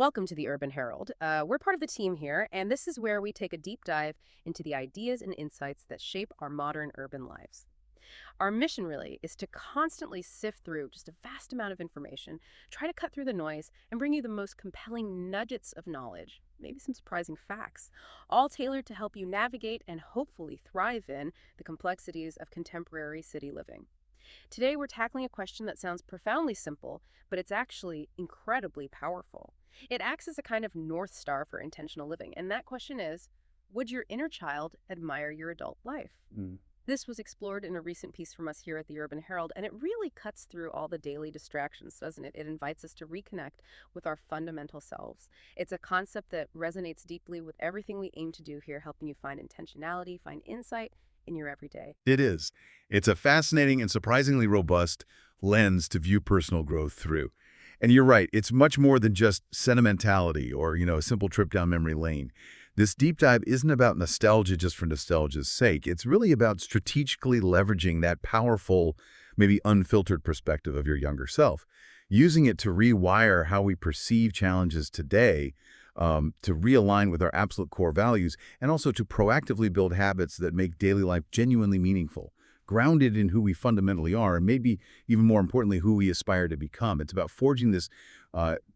Welcome to the Urban Herald. We're part of the team here, and this is where we take a deep dive into the ideas and insights that shape our modern urban lives. Our mission really is to constantly sift through just a vast amount of information, try to cut through the noise, and bring you the most compelling nuggets of knowledge, maybe some surprising facts, all tailored to help you navigate and hopefully thrive in the complexities of contemporary city living. Today, we're tackling a question that sounds profoundly simple, but it's actually incredibly powerful. It acts as a kind of North Star for intentional living, and that question is, would your inner child admire your adult life? Mm. This was explored in a recent piece from us here at the Urban Herald, and it really cuts through all the daily distractions, doesn't it? It invites us to reconnect with our fundamental selves. It's a concept that resonates deeply with everything we aim to do here, helping you find intentionality, find insight in your everyday. It is. It's a fascinating and surprisingly robust lens to view personal growth through. And you're right, it's much more than just sentimentality or, a simple trip down memory lane. This deep dive isn't about nostalgia just for nostalgia's sake. It's really about strategically leveraging that powerful, maybe unfiltered perspective of your younger self, using it to rewire how we perceive challenges today, to realign with our absolute core values, and also to proactively build habits that make daily life genuinely meaningful, grounded in who we fundamentally are, and maybe even more importantly, who we aspire to become. It's about forging this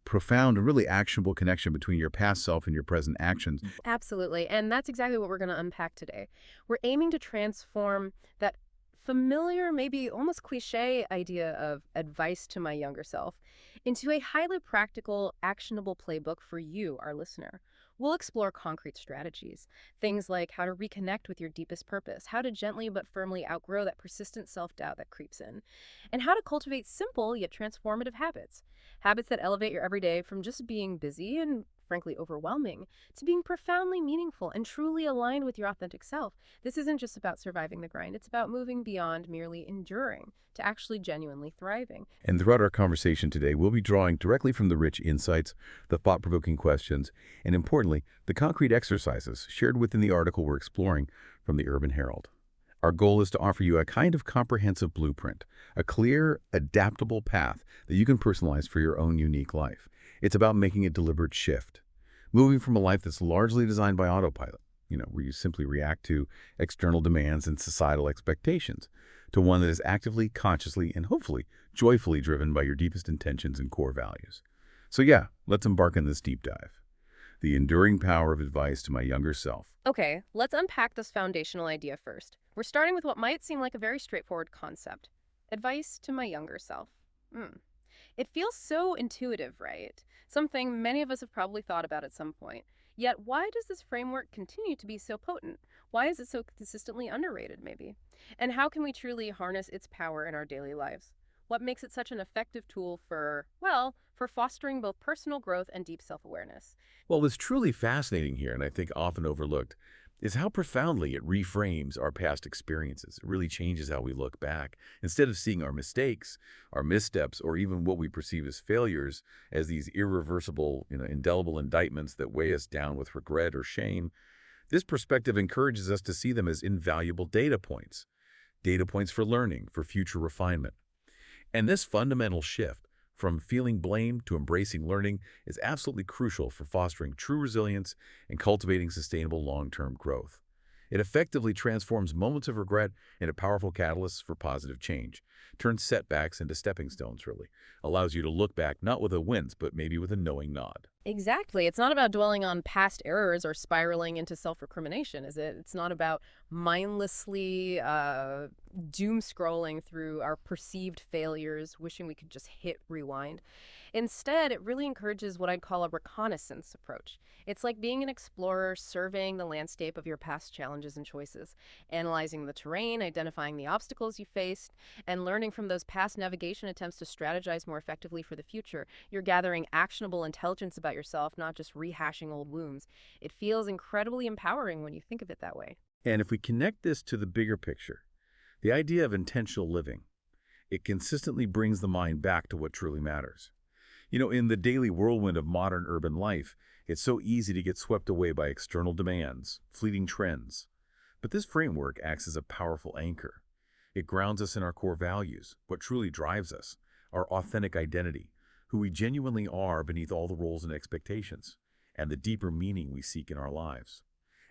profound and really actionable connection between your past self and your present actions. Absolutely. And that's exactly what we're going to unpack today. We're aiming to transform that familiar, maybe almost cliche idea of advice to my younger self into a highly practical, actionable playbook for you, our listener. We'll explore concrete strategies, things like how to reconnect with your deepest purpose, how to gently but firmly outgrow that persistent self doubt that creeps in, and how to cultivate simple yet transformative habits. Habits that elevate your everyday from just being busy and frankly overwhelming to being profoundly meaningful and truly aligned with your authentic self. This isn't just about surviving the grind, it's about moving beyond merely enduring to actually genuinely thriving. And throughout our conversation today, we'll be drawing directly from the rich insights, the thought-provoking questions, and importantly, the concrete exercises shared within the article we're exploring from the Urban Herald. Our goal is to offer you a kind of comprehensive blueprint, a clear, adaptable path that you can personalize for your own unique life. It's about making a deliberate shift, moving from a life that's largely designed by autopilot, where you simply react to external demands and societal expectations, to one that is actively, consciously, and hopefully joyfully driven by your deepest intentions and core values. So yeah, let's embark on this deep dive. The enduring power of advice to my younger self. Okay, let's unpack this foundational idea first. We're starting with what might seem like a very straightforward concept: advice to my younger self. Hmm. It feels so intuitive, right? Something many of us have probably thought about at some point. Yet, why does this framework continue to be so potent? Why is it so consistently underrated, maybe? And how can we truly harness its power in our daily lives? What makes it such an effective tool for, well, for fostering both personal growth and deep self awareness? Well, what's truly fascinating here, and I think often overlooked, is how profoundly it reframes our past experiences. It really changes how we look back. Instead of seeing our mistakes, our missteps, or even what we perceive as failures as these irreversible, indelible indictments that weigh us down with regret or shame, this perspective encourages us to see them as invaluable data points for learning, for future refinement. And this fundamental shift from feeling blame to embracing learning is absolutely crucial for fostering true resilience and cultivating sustainable long-term growth. It effectively transforms moments of regret into powerful catalysts for positive change, turns setbacks into stepping stones, really, allows you to look back not with a wince, but maybe with a knowing nod. Exactly. It's not about dwelling on past errors or spiraling into self recrimination, is it? It's not about mindlessly doom scrolling through our perceived failures, wishing we could just hit rewind. Instead, it really encourages what I'd call a reconnaissance approach. It's like being an explorer, surveying the landscape of your past challenges and choices, analyzing the terrain, identifying the obstacles you faced, and learning from those past navigation attempts to strategize more effectively for the future. You're gathering actionable intelligence about yourself, not just rehashing old wounds. It feels incredibly empowering when you think of it that way. And if we connect this to the bigger picture, the idea of intentional living, it consistently brings the mind back to what truly matters. In the daily whirlwind of modern urban life, it's so easy to get swept away by external demands, fleeting trends. But this framework acts as a powerful anchor. It grounds us in our core values, what truly drives us, our authentic identity, who we genuinely are beneath all the roles and expectations, and the deeper meaning we seek in our lives.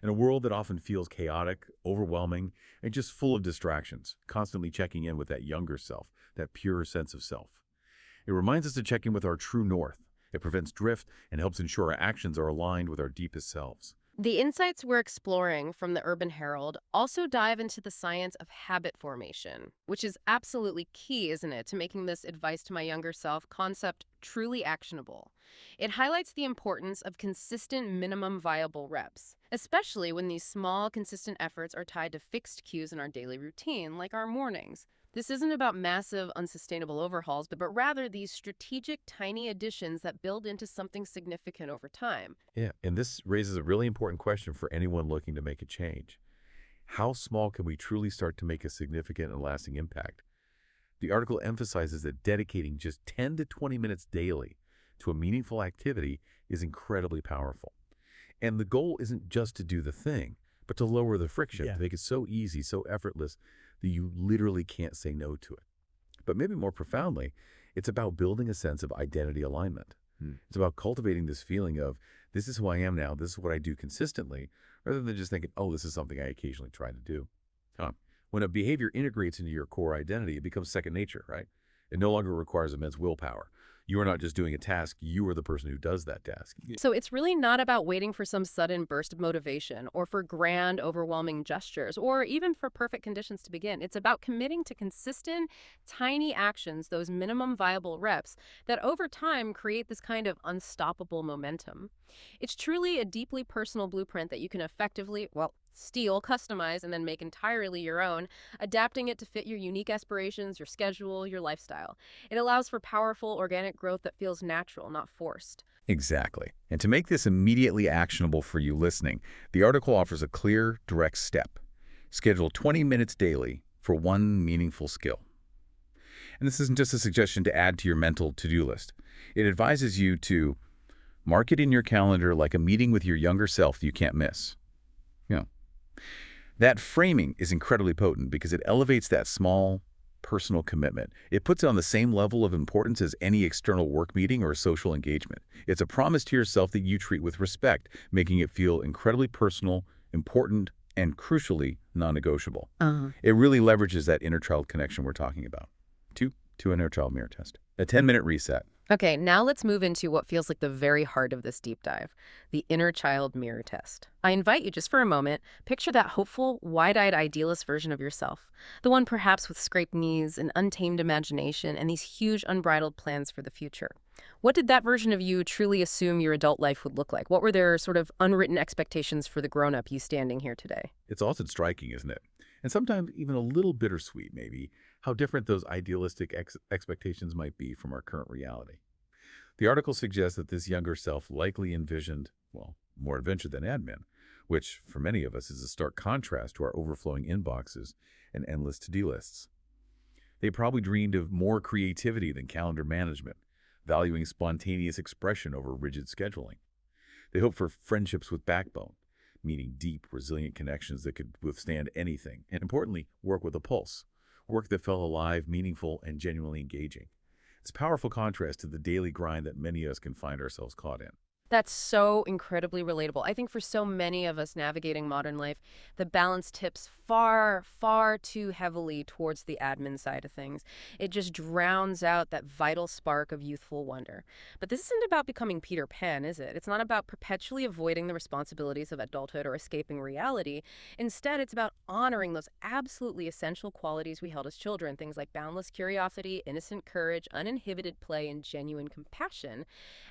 In a world that often feels chaotic, overwhelming, and just full of distractions, constantly checking in with that younger self, that pure sense of self. It reminds us to check in with our true north. It prevents drift and helps ensure our actions are aligned with our deepest selves. The insights we're exploring from the Urban Herald also dive into the science of habit formation, which is absolutely key, isn't it, to making this advice to my younger self concept truly actionable. It highlights the importance of consistent minimum viable reps, especially when these small, consistent efforts are tied to fixed cues in our daily routine, like our mornings. This isn't about massive, unsustainable overhauls, but rather these strategic, tiny additions that build into something significant over time. Yeah, and this raises a really important question for anyone looking to make a change. How small can we truly start to make a significant and lasting impact? The article emphasizes that dedicating just 10 to 20 minutes daily to a meaningful activity is incredibly powerful. And the goal isn't just to do the thing, but to lower the friction, to make it so easy, so effortless that you literally can't say no to it. But maybe more profoundly, it's about building a sense of identity alignment. It's about cultivating this feeling of, this is who I am now, this is what I do consistently, rather than just thinking, oh, this is something I occasionally try to do. When a behavior integrates into your core identity, it becomes second nature, right? It no longer requires immense willpower. You are not just doing a task, you are the person who does that task. So it's really not about waiting for some sudden burst of motivation or for grand, overwhelming gestures or even for perfect conditions to begin. It's about committing to consistent, tiny actions, those minimum viable reps that over time create this kind of unstoppable momentum. It's truly a deeply personal blueprint that you can effectively, well, steal, customize, and then make entirely your own, adapting it to fit your unique aspirations, your schedule, your lifestyle. It allows for powerful, organic growth that feels natural, not forced. Exactly. And to make this immediately actionable for you listening, the article offers a clear, direct step. Schedule 20 minutes daily for one meaningful skill. And this isn't just a suggestion to add to your mental to-do list. It advises you to mark it in your calendar like a meeting with your younger self you can't miss. You know, that framing is incredibly potent because it elevates that small, personal commitment. It puts it on the same level of importance as any external work meeting or social engagement. It's a promise to yourself that you treat with respect, making it feel incredibly personal, important, and crucially, non-negotiable. It really leverages that inner child connection we're talking about. Two inner child mirror test. A 10-minute reset. Okay, now let's move into what feels like the very heart of this deep dive, the inner child mirror test. I invite you just for a moment, picture that hopeful, wide-eyed idealist version of yourself, the one perhaps with scraped knees, an untamed imagination, and these huge unbridled plans for the future. What did that version of you truly assume your adult life would look like? What were their sort of unwritten expectations for the grown-up you standing here today? It's often striking, isn't it? And sometimes even a little bittersweet, maybe, how different those idealistic expectations might be from our current reality. The article suggests that this younger self likely envisioned, well, more adventure than admin, which, for many of us, is a stark contrast to our overflowing inboxes and endless to-do lists. They probably dreamed of more creativity than calendar management, valuing spontaneous expression over rigid scheduling. They hoped for friendships with backbone, meaning deep, resilient connections that could withstand anything, and importantly, work with a pulse, work that felt alive, meaningful, and genuinely engaging. It's a powerful contrast to the daily grind that many of us can find ourselves caught in. That's so incredibly relatable. I think for so many of us navigating modern life, the balance tips far, far too heavily towards the admin side of things. It just drowns out that vital spark of youthful wonder. But this isn't about becoming Peter Pan, is it? It's not about perpetually avoiding the responsibilities of adulthood or escaping reality. Instead, it's about honoring those absolutely essential qualities we held as children, things like boundless curiosity, innocent courage, uninhibited play, and genuine compassion,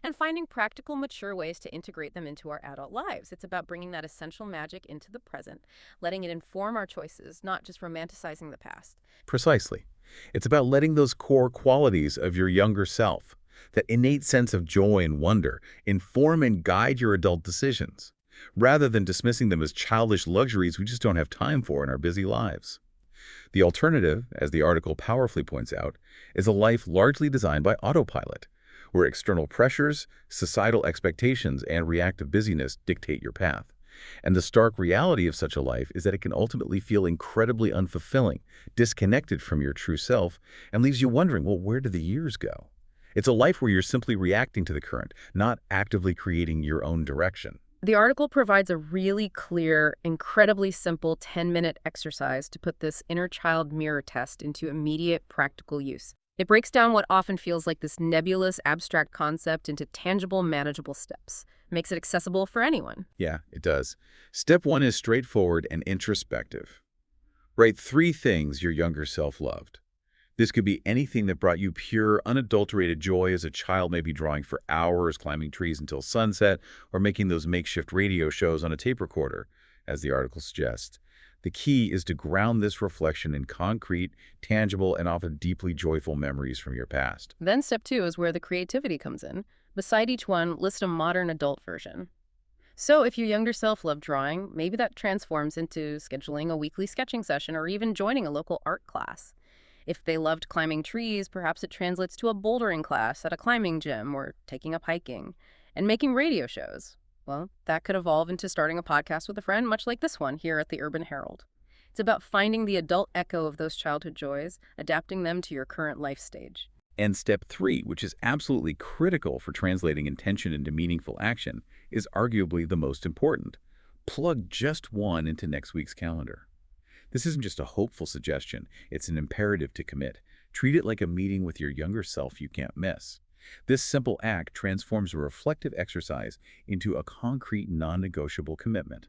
and finding practical, mature ways to integrate them into our adult lives. It's about bringing that essential magic into the present, letting it inform our choices, not just romanticizing the past. Precisely. It's about letting those core qualities of your younger self, that innate sense of joy and wonder, inform and guide your adult decisions, rather than dismissing them as childish luxuries we just don't have time for in our busy lives. The alternative, as the article powerfully points out, is a life largely designed by autopilot, where external pressures, societal expectations, and reactive busyness dictate your path. And the stark reality of such a life is that it can ultimately feel incredibly unfulfilling, disconnected from your true self, and leaves you wondering, well, where did the years go? It's a life where you're simply reacting to the current, not actively creating your own direction. The article provides a really clear, incredibly simple 10-minute exercise to put this inner child mirror test into immediate practical use. It breaks down what often feels like this nebulous, abstract concept into tangible, manageable steps. Makes it accessible for anyone. Yeah, it does. Step 1 is straightforward and introspective. Write 3 things your younger self loved. This could be anything that brought you pure, unadulterated joy as a child, maybe drawing for hours, climbing trees until sunset, or making those makeshift radio shows on a tape recorder, as the article suggests. The key is to ground this reflection in concrete, tangible, and often deeply joyful memories from your past. Then step 2 is where the creativity comes in. Beside each one, list a modern adult version. So if your younger self loved drawing, maybe that transforms into scheduling a weekly sketching session or even joining a local art class. If they loved climbing trees, perhaps it translates to a bouldering class at a climbing gym or taking up hiking. And making radio shows, well, that could evolve into starting a podcast with a friend, much like this one here at the Urban Herald. It's about finding the adult echo of those childhood joys, adapting them to your current life stage. And step 3, which is absolutely critical for translating intention into meaningful action, is arguably the most important. Plug just one into next week's calendar. This isn't just a hopeful suggestion, it's an imperative to commit. Treat it like a meeting with your younger self you can't miss. This simple act transforms a reflective exercise into a concrete, non-negotiable commitment.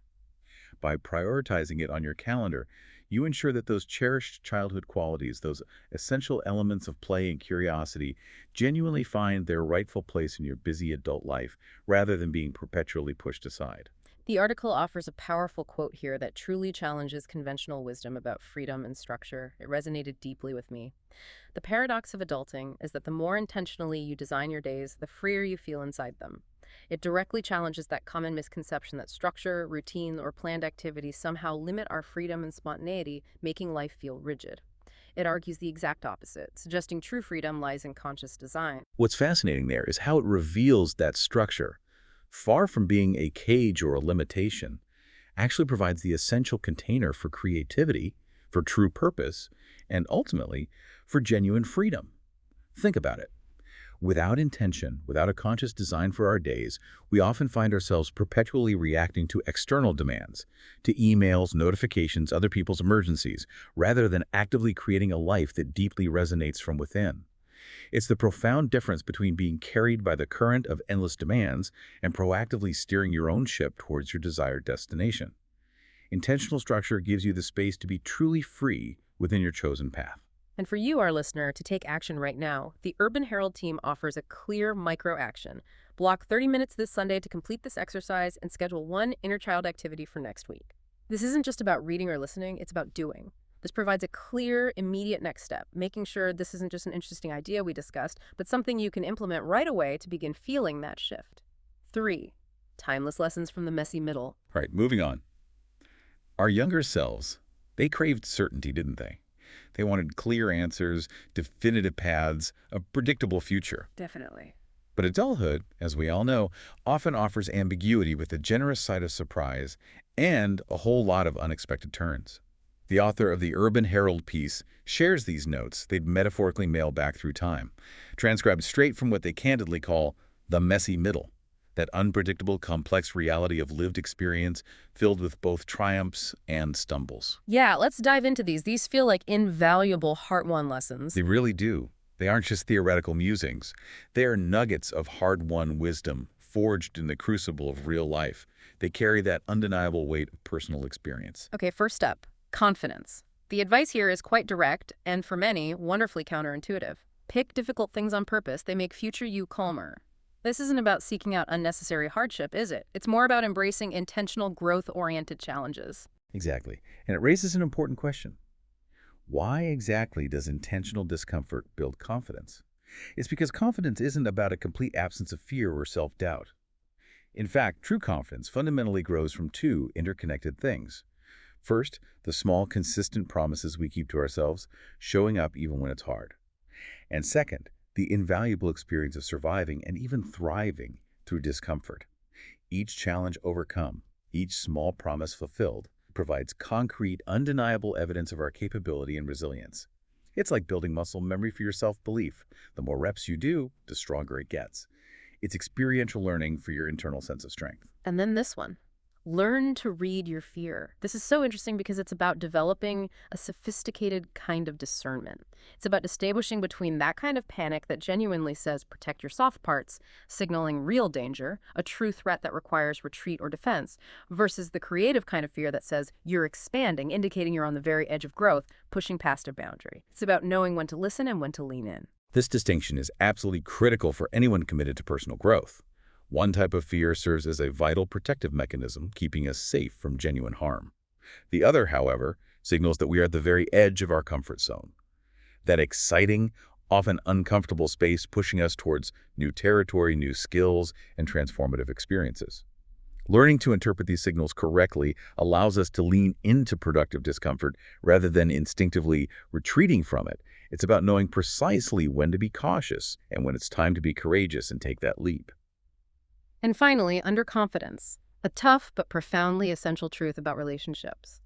By prioritizing it on your calendar, you ensure that those cherished childhood qualities, those essential elements of play and curiosity, genuinely find their rightful place in your busy adult life, rather than being perpetually pushed aside. The article offers a powerful quote here that truly challenges conventional wisdom about freedom and structure. It resonated deeply with me. The paradox of adulting is that the more intentionally you design your days, the freer you feel inside them. It directly challenges that common misconception that structure, routine, or planned activities somehow limit our freedom and spontaneity, making life feel rigid. It argues the exact opposite, suggesting true freedom lies in conscious design. What's fascinating there is how it reveals that structure, far from being a cage or a limitation, actually provides the essential container for creativity, for true purpose, and ultimately, for genuine freedom. Think about it. Without intention, without a conscious design for our days, we often find ourselves perpetually reacting to external demands, to emails, notifications, other people's emergencies, rather than actively creating a life that deeply resonates from within. It's the profound difference between being carried by the current of endless demands and proactively steering your own ship towards your desired destination. Intentional structure gives you the space to be truly free within your chosen path. And for you, our listener, to take action right now, the Urban Herald team offers a clear micro-action. Block 30 minutes this Sunday to complete this exercise and schedule one inner child activity for next week. This isn't just about reading or listening, it's about doing. This provides a clear, immediate next step, making sure this isn't just an interesting idea we discussed, but something you can implement right away to begin feeling that shift. 3. Timeless lessons from the messy middle. All right, moving on. Our younger selves, they craved certainty, didn't they? They wanted clear answers, definitive paths, a predictable future. Definitely. But adulthood, as we all know, often offers ambiguity with a generous side of surprise and a whole lot of unexpected turns. The author of the Urban Herald piece shares these notes they'd metaphorically mail back through time, transcribed straight from what they candidly call the messy middle, that unpredictable, complex reality of lived experience filled with both triumphs and stumbles. Yeah, let's dive into these. These feel like invaluable heart-won lessons. They really do. They aren't just theoretical musings. They are nuggets of hard-won wisdom forged in the crucible of real life. They carry that undeniable weight of personal experience. Okay, first up, confidence. The advice here is quite direct and, for many, wonderfully counterintuitive. Pick difficult things on purpose. They make future you calmer. This isn't about seeking out unnecessary hardship, is it? It's more about embracing intentional, growth-oriented challenges. Exactly. And it raises an important question. Why exactly does intentional discomfort build confidence? It's because confidence isn't about a complete absence of fear or self-doubt. In fact, true confidence fundamentally grows from 2 interconnected things. First, the small, consistent promises we keep to ourselves, showing up even when it's hard. And second, the invaluable experience of surviving and even thriving through discomfort. Each challenge overcome, each small promise fulfilled, provides concrete, undeniable evidence of our capability and resilience. It's like building muscle memory for your self-belief. The more reps you do, the stronger it gets. It's experiential learning for your internal sense of strength. And then this one. Learn to read your fear. This is so interesting because it's about developing a sophisticated kind of discernment. It's about distinguishing between that kind of panic that genuinely says protect your soft parts, signaling real danger, a true threat that requires retreat or defense, versus the creative kind of fear that says you're expanding, indicating you're on the very edge of growth, pushing past a boundary. It's about knowing when to listen and when to lean in. This distinction is absolutely critical for anyone committed to personal growth. One type of fear serves as a vital protective mechanism, keeping us safe from genuine harm. The other, however, signals that we are at the very edge of our comfort zone. That exciting, often uncomfortable space pushing us towards new territory, new skills, and transformative experiences. Learning to interpret these signals correctly allows us to lean into productive discomfort rather than instinctively retreating from it. It's about knowing precisely when to be cautious and when it's time to be courageous and take that leap. And finally, underconfidence, a tough but profoundly essential truth about relationships.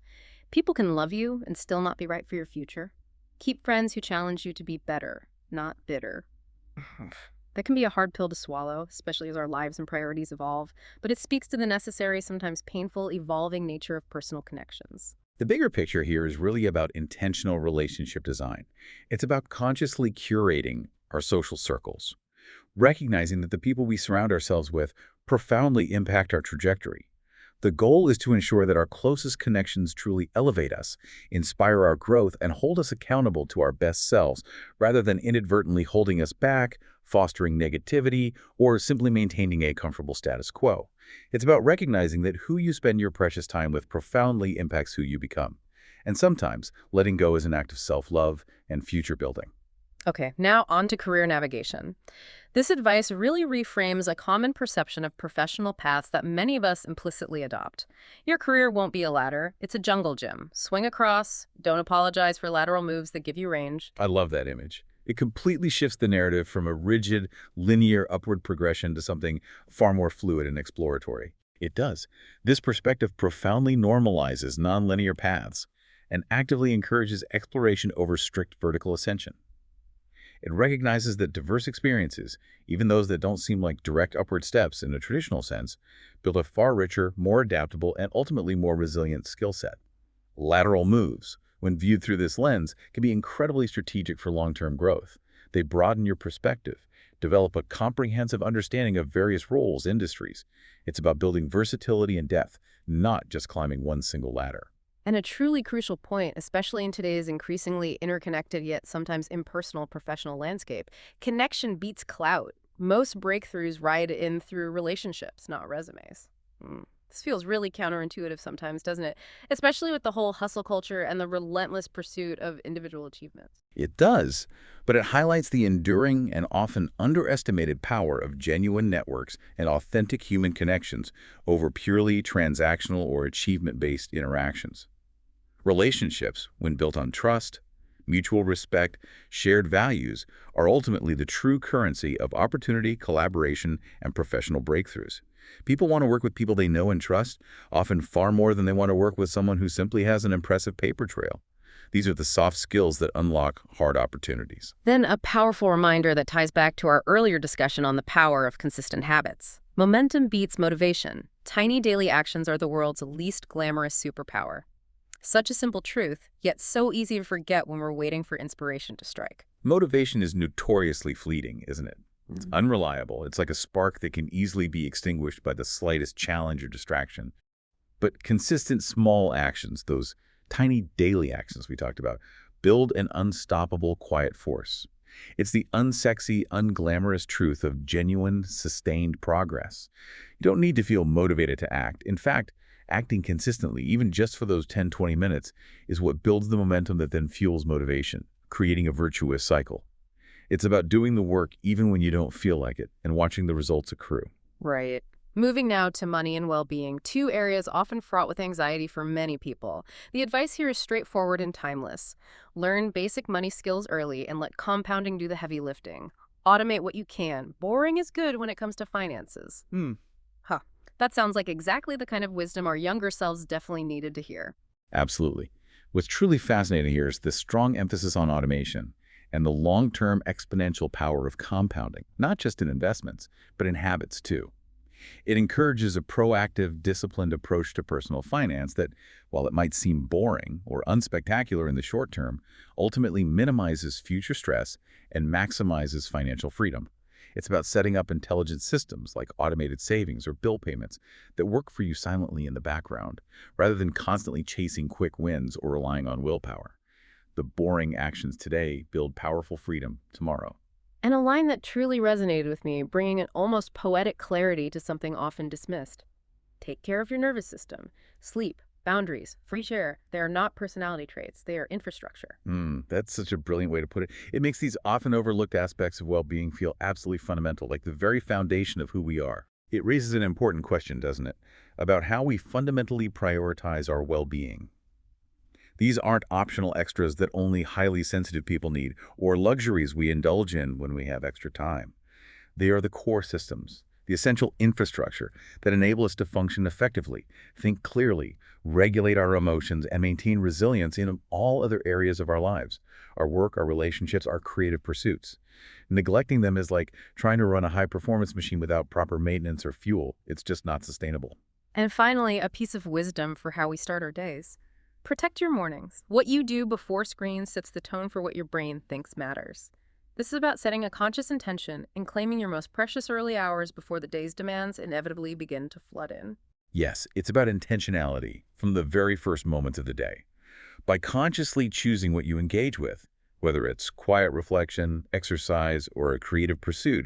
People can love you and still not be right for your future. Keep friends who challenge you to be better, not bitter. That can be a hard pill to swallow, especially as our lives and priorities evolve, but it speaks to the necessary, sometimes painful, evolving nature of personal connections. The bigger picture here is really about intentional relationship design. It's about consciously curating our social circles, recognizing that the people we surround ourselves with profoundly impact our trajectory. The goal is to ensure that our closest connections truly elevate us, inspire our growth, and hold us accountable to our best selves, rather than inadvertently holding us back, fostering negativity, or simply maintaining a comfortable status quo. It's about recognizing that who you spend your precious time with profoundly impacts who you become. And sometimes, letting go is an act of self-love and future building. Okay, now on to career navigation. This advice really reframes a common perception of professional paths that many of us implicitly adopt. Your career won't be a ladder, it's a jungle gym. Swing across, don't apologize for lateral moves that give you range. I love that image. It completely shifts the narrative from a rigid, linear upward progression to something far more fluid and exploratory. It does. This perspective profoundly normalizes nonlinear paths and actively encourages exploration over strict vertical ascension. It recognizes that diverse experiences, even those that don't seem like direct upward steps in a traditional sense, build a far richer, more adaptable, and ultimately more resilient skill set. Lateral moves, when viewed through this lens, can be incredibly strategic for long-term growth. They broaden your perspective, develop a comprehensive understanding of various roles, industries. It's about building versatility and depth, not just climbing one single ladder. And a truly crucial point, especially in today's increasingly interconnected yet sometimes impersonal professional landscape, connection beats clout. Most breakthroughs ride in through relationships, not resumes. This feels really counterintuitive sometimes, doesn't it? Especially with the whole hustle culture and the relentless pursuit of individual achievements. It does, but it highlights the enduring and often underestimated power of genuine networks and authentic human connections over purely transactional or achievement-based interactions. Relationships, when built on trust, mutual respect, shared values, are ultimately the true currency of opportunity, collaboration, and professional breakthroughs. People want to work with people they know and trust, often far more than they want to work with someone who simply has an impressive paper trail. These are the soft skills that unlock hard opportunities. Then a powerful reminder that ties back to our earlier discussion on the power of consistent habits. Momentum beats motivation. Tiny daily actions are the world's least glamorous superpower. Such a simple truth, yet so easy to forget when we're waiting for inspiration to strike. Motivation is notoriously fleeting, isn't it? It's unreliable. It's like a spark that can easily be extinguished by the slightest challenge or distraction. But consistent small actions, those tiny daily actions we talked about, build an unstoppable quiet force. It's the unsexy, unglamorous truth of genuine, sustained progress. You don't need to feel motivated to act. In fact, acting consistently, even just for those 10-20 minutes, is what builds the momentum that then fuels motivation, creating a virtuous cycle. It's about doing the work even when you don't feel like it and watching the results accrue. Right. Moving now to money and well-being, two areas often fraught with anxiety for many people. The advice here is straightforward and timeless. Learn basic money skills early and let compounding do the heavy lifting. Automate what you can. Boring is good when it comes to finances. Huh. That sounds like exactly the kind of wisdom our younger selves definitely needed to hear. Absolutely. What's truly fascinating here is this strong emphasis on automation and the long-term exponential power of compounding, not just in investments, but in habits too. It encourages a proactive, disciplined approach to personal finance that, while it might seem boring or unspectacular in the short term, ultimately minimizes future stress and maximizes financial freedom. It's about setting up intelligent systems like automated savings or bill payments that work for you silently in the background, rather than constantly chasing quick wins or relying on willpower. The boring actions today build powerful freedom tomorrow. And a line that truly resonated with me, bringing an almost poetic clarity to something often dismissed. Take care of your nervous system. Sleep, boundaries, free air. They are not personality traits. They are infrastructure. That's such a brilliant way to put it. It makes these often overlooked aspects of well-being feel absolutely fundamental, like the very foundation of who we are. It raises an important question, doesn't it, about how we fundamentally prioritize our well-being. These aren't optional extras that only highly sensitive people need, or luxuries we indulge in when we have extra time. They are the core systems, the essential infrastructure that enable us to function effectively, think clearly, regulate our emotions, and maintain resilience in all other areas of our lives: our work, our relationships, our creative pursuits. Neglecting them is like trying to run a high-performance machine without proper maintenance or fuel. It's just not sustainable. And finally, a piece of wisdom for how we start our days. Protect your mornings. What you do before screens sets the tone for what your brain thinks matters. This is about setting a conscious intention and claiming your most precious early hours before the day's demands inevitably begin to flood in. Yes, it's about intentionality from the very first moments of the day. By consciously choosing what you engage with, whether it's quiet reflection, exercise, or a creative pursuit,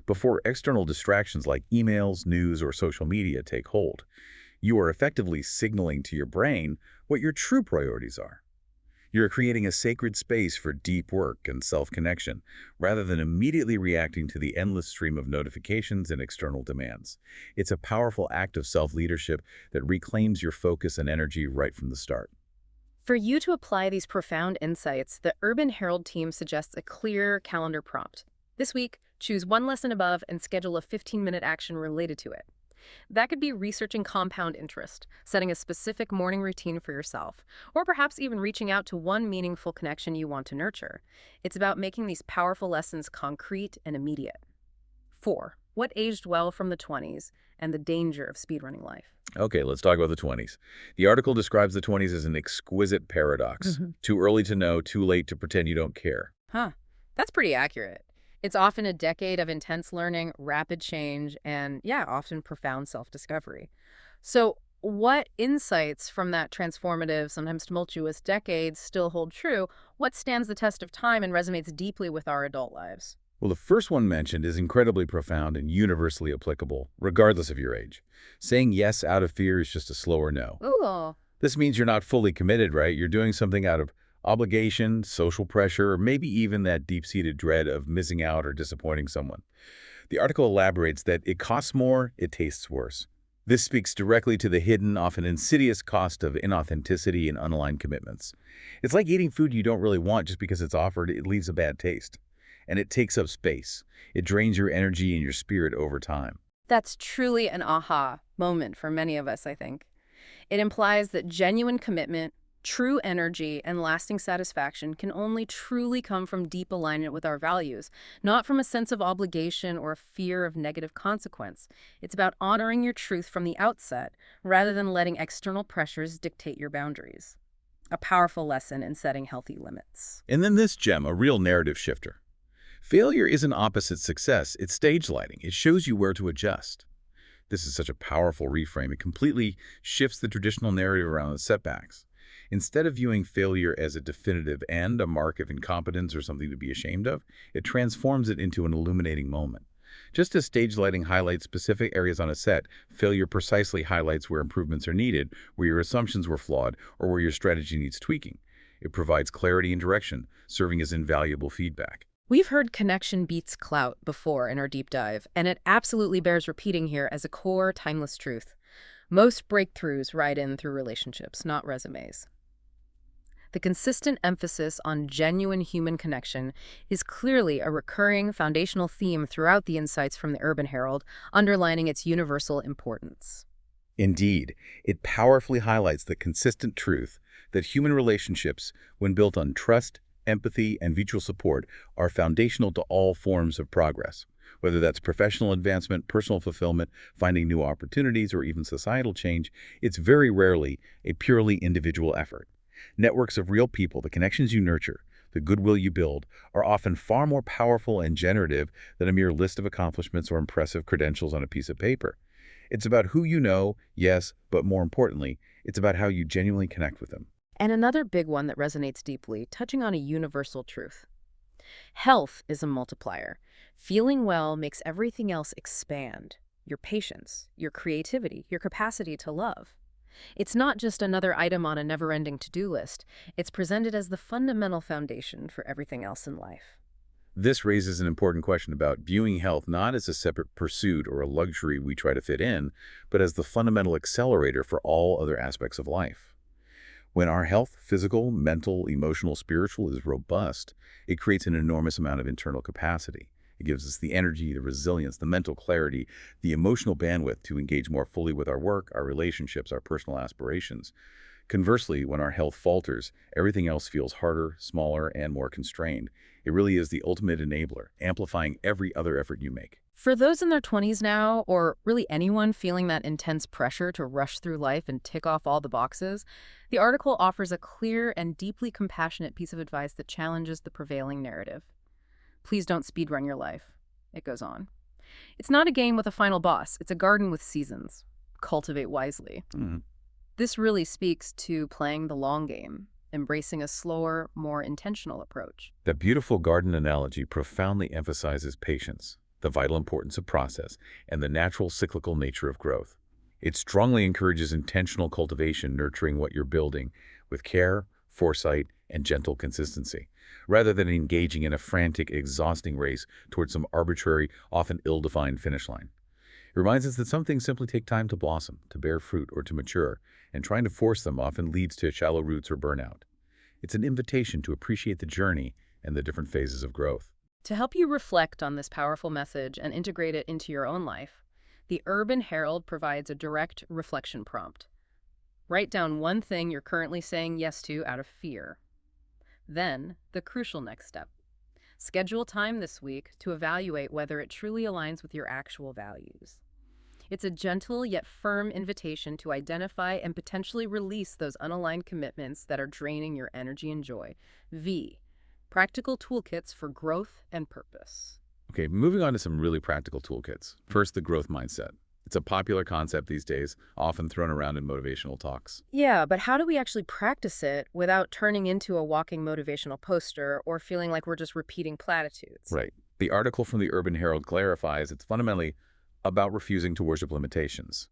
before external distractions like emails, news, or social media take hold, you are effectively signaling to your brain what your true priorities are. You're creating a sacred space for deep work and self-connection, rather than immediately reacting to the endless stream of notifications and external demands. It's a powerful act of self-leadership that reclaims your focus and energy right from the start. For you to apply these profound insights, the Urban Herald team suggests a clear calendar prompt. This week, choose one lesson above and schedule a 15-minute action related to it. That could be researching compound interest, setting a specific morning routine for yourself, or perhaps even reaching out to one meaningful connection you want to nurture. It's about making these powerful lessons concrete and immediate. 4. What aged well from the 20s and the danger of speedrunning life. Okay, let's talk about the 20s. The article describes the 20s as an exquisite paradox. Too early to know, too late to pretend you don't care. That's pretty accurate. It's often a decade of intense learning, rapid change, and often profound self-discovery. So what insights from that transformative, sometimes tumultuous decade still hold true? What stands the test of time and resonates deeply with our adult lives? Well, the first one mentioned is incredibly profound and universally applicable, regardless of your age. Saying yes out of fear is just a slower no. Ooh. This means you're not fully committed, right? You're doing something out of obligation, social pressure, or maybe even that deep-seated dread of missing out or disappointing someone. The article elaborates that it costs more, it tastes worse. This speaks directly to the hidden, often insidious cost of inauthenticity and unaligned commitments. It's like eating food you don't really want just because it's offered. It leaves a bad taste. And it takes up space. It drains your energy and your spirit over time. That's truly an aha moment for many of us, I think. It implies that genuine commitment, true energy, and lasting satisfaction can only truly come from deep alignment with our values, not from a sense of obligation or a fear of negative consequence. It's about honoring your truth from the outset, rather than letting external pressures dictate your boundaries. A powerful lesson in setting healthy limits. And then this gem, a real narrative shifter. Failure isn't opposite success, it's stage lighting. It shows you where to adjust. This is such a powerful reframe. It completely shifts the traditional narrative around setbacks. Instead of viewing failure as a definitive end, a mark of incompetence or something to be ashamed of, it transforms it into an illuminating moment. Just as stage lighting highlights specific areas on a set, failure precisely highlights where improvements are needed, where your assumptions were flawed, or where your strategy needs tweaking. It provides clarity and direction, serving as invaluable feedback. We've heard connection beats clout before in our deep dive, and it absolutely bears repeating here as a core, timeless truth. Most breakthroughs ride in through relationships, not resumes. The consistent emphasis on genuine human connection is clearly a recurring foundational theme throughout the insights from the Urban Herald, underlining its universal importance. Indeed, it powerfully highlights the consistent truth that human relationships, when built on trust, empathy, and mutual support, are foundational to all forms of progress. Whether that's professional advancement, personal fulfillment, finding new opportunities, or even societal change, it's very rarely a purely individual effort. Networks of real people, the connections you nurture, the goodwill you build, are often far more powerful and generative than a mere list of accomplishments or impressive credentials on a piece of paper. It's about who you know, yes, but more importantly, it's about how you genuinely connect with them. And another big one that resonates deeply, touching on a universal truth. Health is a multiplier. Feeling well makes everything else expand. Your patience, your creativity, your capacity to love. It's not just another item on a never-ending to-do list. It's presented as the fundamental foundation for everything else in life. This raises an important question about viewing health not as a separate pursuit or a luxury we try to fit in, but as the fundamental accelerator for all other aspects of life. When our health, physical, mental, emotional, spiritual, is robust, it creates an enormous amount of internal capacity. It gives us the energy, the resilience, the mental clarity, the emotional bandwidth to engage more fully with our work, our relationships, our personal aspirations. Conversely, when our health falters, everything else feels harder, smaller, and more constrained. It really is the ultimate enabler, amplifying every other effort you make. For those in their 20s now, or really anyone feeling that intense pressure to rush through life and tick off all the boxes, the article offers a clear and deeply compassionate piece of advice that challenges the prevailing narrative. Please don't speedrun your life. It goes on. It's not a game with a final boss. It's a garden with seasons. Cultivate wisely. Mhm. This really speaks to playing the long game, embracing a slower, more intentional approach. That beautiful garden analogy profoundly emphasizes patience, the vital importance of process, and the natural cyclical nature of growth. It strongly encourages intentional cultivation, nurturing what you're building with care, foresight, and gentle consistency, rather than engaging in a frantic, exhausting race towards some arbitrary, often ill-defined finish line. It reminds us that some things simply take time to blossom, to bear fruit, or to mature, and trying to force them often leads to shallow roots or burnout. It's an invitation to appreciate the journey and the different phases of growth. To help you reflect on this powerful message and integrate it into your own life, the Urban Herald provides a direct reflection prompt. Write down one thing you're currently saying yes to out of fear. Then, the crucial next step. Schedule time this week to evaluate whether it truly aligns with your actual values. It's a gentle yet firm invitation to identify and potentially release those unaligned commitments that are draining your energy and joy. V. Practical toolkits for growth and purpose. Okay, moving on to some really practical toolkits. First, the growth mindset. It's a popular concept these days, often thrown around in motivational talks. Yeah, but how do we actually practice it without turning into a walking motivational poster or feeling like we're just repeating platitudes? Right. The article from the Urban Herald clarifies it's fundamentally about refusing to worship limitations.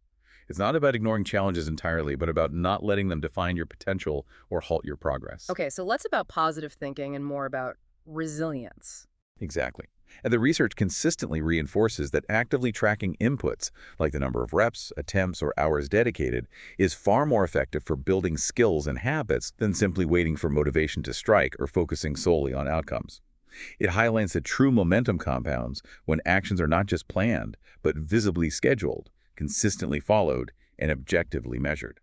It's not about ignoring challenges entirely, but about not letting them define your potential or halt your progress. Okay, so less about positive thinking and more about resilience. Exactly. And the research consistently reinforces that actively tracking inputs, like the number of reps, attempts, or hours dedicated, is far more effective for building skills and habits than simply waiting for motivation to strike or focusing solely on outcomes. It highlights that true momentum compounds when actions are not just planned, but visibly scheduled, consistently followed, and objectively measured.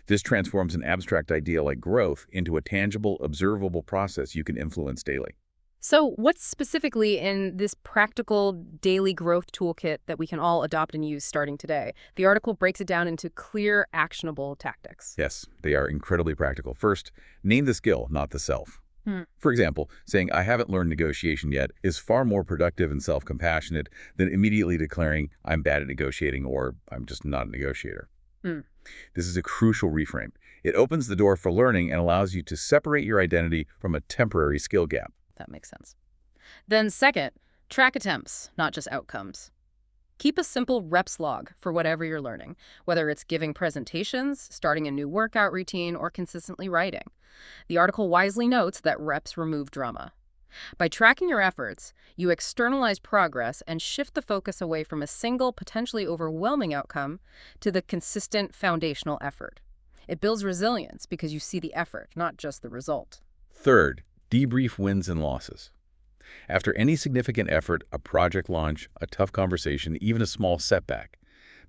This transforms an abstract idea like growth into a tangible, observable process you can influence daily. So, what's specifically in this practical daily growth toolkit that we can all adopt and use starting today? The article breaks it down into clear, actionable tactics. Yes, they are incredibly practical. First, name the skill, not the self. Hmm. For example, saying, "I haven't learned negotiation yet," is far more productive and self-compassionate than immediately declaring, "I'm bad at negotiating," or "I'm just not a negotiator." Hmm. This is a crucial reframe. It opens the door for learning and allows you to separate your identity from a temporary skill gap. That makes sense. Then second, track attempts, not just outcomes. Keep a simple reps log for whatever you're learning, whether it's giving presentations, starting a new workout routine, or consistently writing. The article wisely notes that reps remove drama. By tracking your efforts, you externalize progress and shift the focus away from a single, potentially overwhelming outcome to the consistent foundational effort. It builds resilience because you see the effort, not just the result. Third, debrief wins and losses. After any significant effort, a project launch, a tough conversation, even a small setback,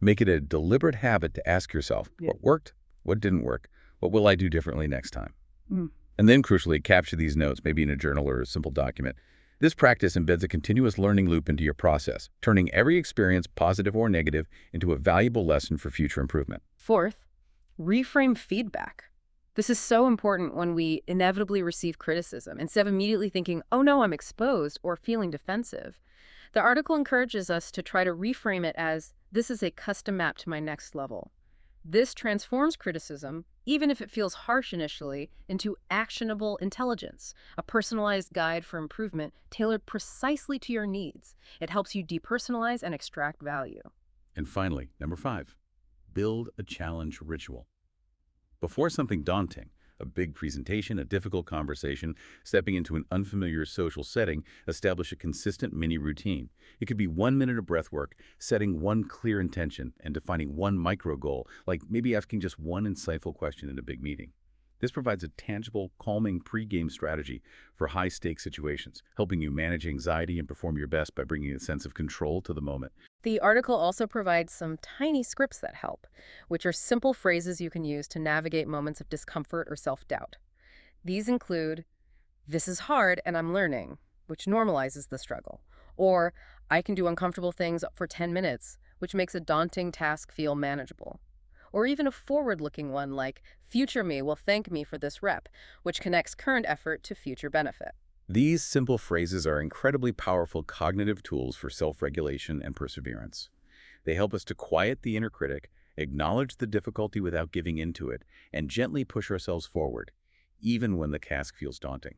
Make it a deliberate habit to ask yourself, Yeah. what worked? What didn't work? What will I do differently next time? Mm. And then, crucially, capture these notes, maybe in a journal or a simple document. This practice embeds a continuous learning loop into your process, turning every experience, positive or negative, into a valuable lesson for future improvement. Fourth, reframe feedback. This is so important when we inevitably receive criticism, instead of immediately thinking, oh no, I'm exposed, or feeling defensive. The article encourages us to try to reframe it as, this is a custom map to my next level. This transforms criticism, even if it feels harsh initially, into actionable intelligence, a personalized guide for improvement tailored precisely to your needs. It helps you depersonalize and extract value. And finally, number 5, build a challenge ritual. Before something daunting, a big presentation, a difficult conversation, stepping into an unfamiliar social setting, establish a consistent mini routine. It could be 1 minute of breath work, setting one clear intention, and defining one micro goal, like maybe asking just one insightful question in a big meeting. This provides a tangible, calming pre-game strategy for high-stakes situations, helping you manage anxiety and perform your best by bringing a sense of control to the moment. The article also provides some tiny scripts that help, which are simple phrases you can use to navigate moments of discomfort or self-doubt. These include, this is hard and I'm learning, which normalizes the struggle. Or, I can do uncomfortable things for 10 minutes, which makes a daunting task feel manageable. Or even a forward-looking one like, future me will thank me for this rep, which connects current effort to future benefit. These simple phrases are incredibly powerful cognitive tools for self-regulation and perseverance. They help us to quiet the inner critic, acknowledge the difficulty without giving into it, and gently push ourselves forward, even when the task feels daunting.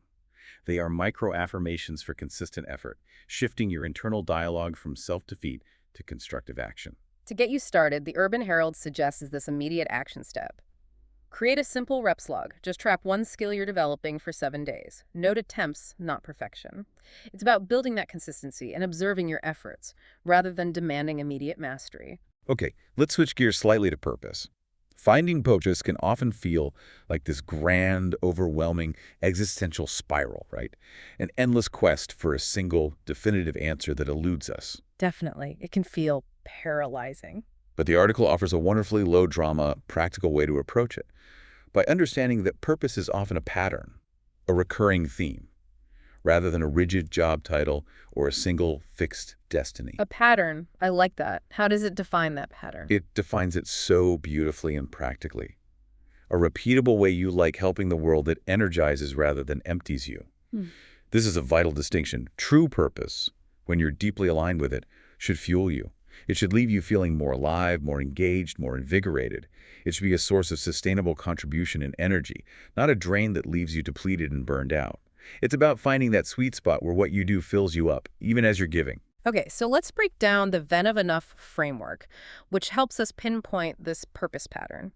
They are micro-affirmations for consistent effort, shifting your internal dialogue from self-defeat to constructive action. To get you started, the Urban Herald suggests this immediate action step. Create a simple reps log. Just track one skill you're developing for 7 days. Note attempts, not perfection. It's about building that consistency and observing your efforts, rather than demanding immediate mastery. Okay, let's switch gears slightly to purpose. Finding purpose can often feel like this grand, overwhelming, existential spiral, right? An endless quest for a single, definitive answer that eludes us. Definitely. It can feel paralyzing. But the article offers a wonderfully low-drama, practical way to approach it. By understanding that purpose is often a pattern, a recurring theme, rather than a rigid job title or a single fixed destiny. A pattern. I like that. How does it define that pattern? It defines it so beautifully and practically. A repeatable way you like helping the world that energizes rather than empties you. This is a vital distinction. True purpose, when you're deeply aligned with it, should fuel you. It should leave you feeling more alive, more engaged, more invigorated. It should be a source of sustainable contribution and energy, not a drain that leaves you depleted and burned out. It's about finding that sweet spot where what you do fills you up, even as you're giving. Okay, so let's break down the Then of Enough framework, which helps us pinpoint this purpose pattern.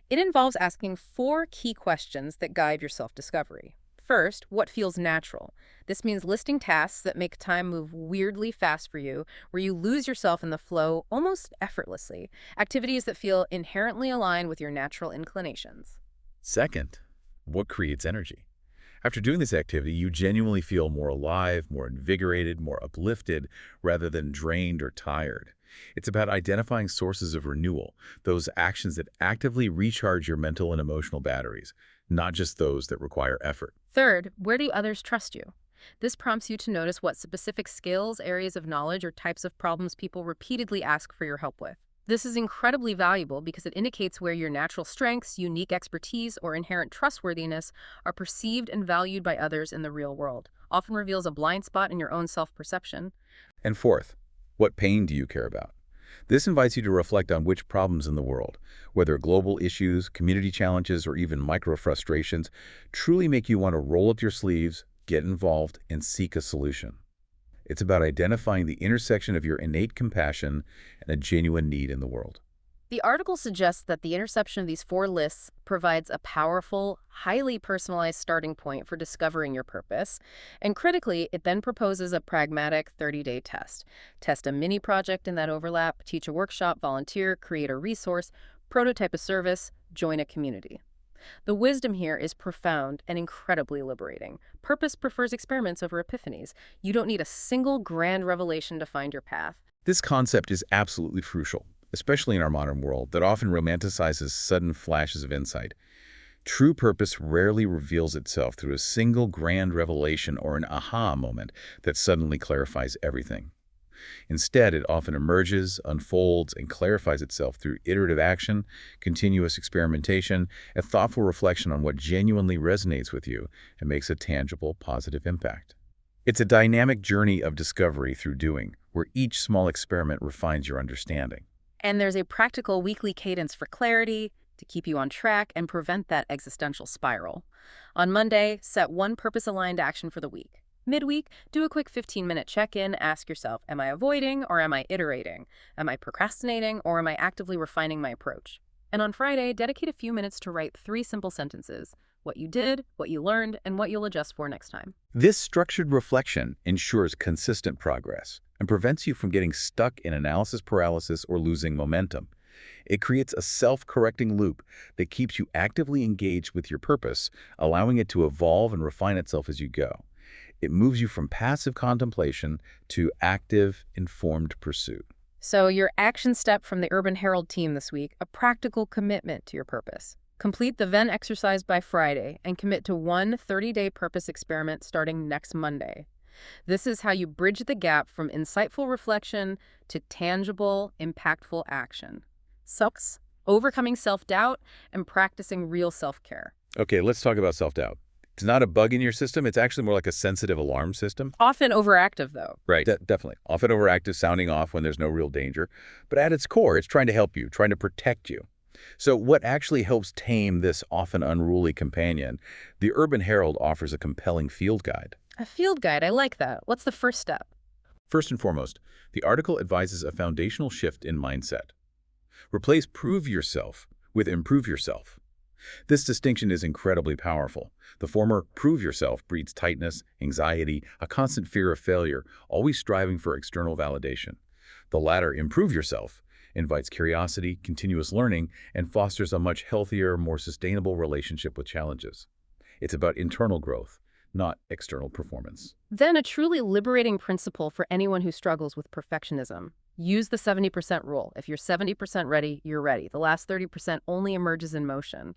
It involves asking 4 key questions that guide your self-discovery. First, what feels natural? This means listing tasks that make time move weirdly fast for you, where you lose yourself in the flow almost effortlessly. Activities that feel inherently aligned with your natural inclinations. Second, what creates energy? After doing this activity, you genuinely feel more alive, more invigorated, more uplifted, rather than drained or tired. It's about identifying sources of renewal, those actions that actively recharge your mental and emotional batteries, not just those that require effort. Third, where do others trust you? This prompts you to notice what specific skills, areas of knowledge, or types of problems people repeatedly ask for your help with. This is incredibly valuable because it indicates where your natural strengths, unique expertise, or inherent trustworthiness are perceived and valued by others in the real world. Often reveals a blind spot in your own self-perception. And fourth, what pain do you care about? This invites you to reflect on which problems in the world, whether global issues, community challenges, or even micro-frustrations, truly make you want to roll up your sleeves, get involved, and seek a solution. It's about identifying the intersection of your innate compassion and a genuine need in the world. The article suggests that the interception of these 4 lists provides a powerful, highly personalized starting point for discovering your purpose, and critically, it then proposes a pragmatic 30-day test. Test a mini project in that overlap, teach a workshop, volunteer, create a resource, prototype a service, join a community. The wisdom here is profound and incredibly liberating. Purpose prefers experiments over epiphanies. You don't need a single grand revelation to find your path. This concept is absolutely crucial. especially in our modern world that often romanticizes sudden flashes of insight. True purpose rarely reveals itself through a single grand revelation or an aha moment that suddenly clarifies everything. Instead, it often emerges, unfolds, and clarifies itself through iterative action, continuous experimentation, and thoughtful reflection on what genuinely resonates with you and makes a tangible, positive impact. It's a dynamic journey of discovery through doing, where each small experiment refines your understanding. And there's a practical weekly cadence for clarity, to keep you on track and prevent that existential spiral. On Monday, set one purpose-aligned action for the week. Midweek, do a quick 15-minute check-in. Ask yourself, am I avoiding or am I iterating? Am I procrastinating or am I actively refining my approach? And on Friday, dedicate a few minutes to write 3 simple sentences: what you did, what you learned, and what you'll adjust for next time. This structured reflection ensures consistent progress and prevents you from getting stuck in analysis paralysis or losing momentum. It creates a self-correcting loop that keeps you actively engaged with your purpose, allowing it to evolve and refine itself as you go. It moves you from passive contemplation to active, informed pursuit. So your action step from the Urban Herald team this week: a practical commitment to your purpose. Complete the Venn exercise by Friday and commit to one 30-day purpose experiment starting next Monday. This is how you bridge the gap from insightful reflection to tangible, impactful action. Sucks, overcoming self-doubt, and practicing real self-care. Okay, let's talk about self-doubt. It's not a bug in your system. It's actually more like a sensitive alarm system. Often overactive, though. Right, definitely. Often overactive, sounding off when there's no real danger. But at its core, it's trying to help you, trying to protect you. So what actually helps tame this often unruly companion? The Urban Herald offers a compelling field guide. A field guide, I like that. What's the first step? First and foremost, the article advises a foundational shift in mindset. Replace prove yourself with improve yourself. This distinction is incredibly powerful. The former, prove yourself, breeds tightness, anxiety, a constant fear of failure, always striving for external validation. The latter, improve yourself, invites curiosity, continuous learning, and fosters a much healthier, more sustainable relationship with challenges. It's about internal growth, not external performance. Then a truly liberating principle for anyone who struggles with perfectionism. Use the 70% rule. If you're 70% ready, you're ready. The last 30% only emerges in motion.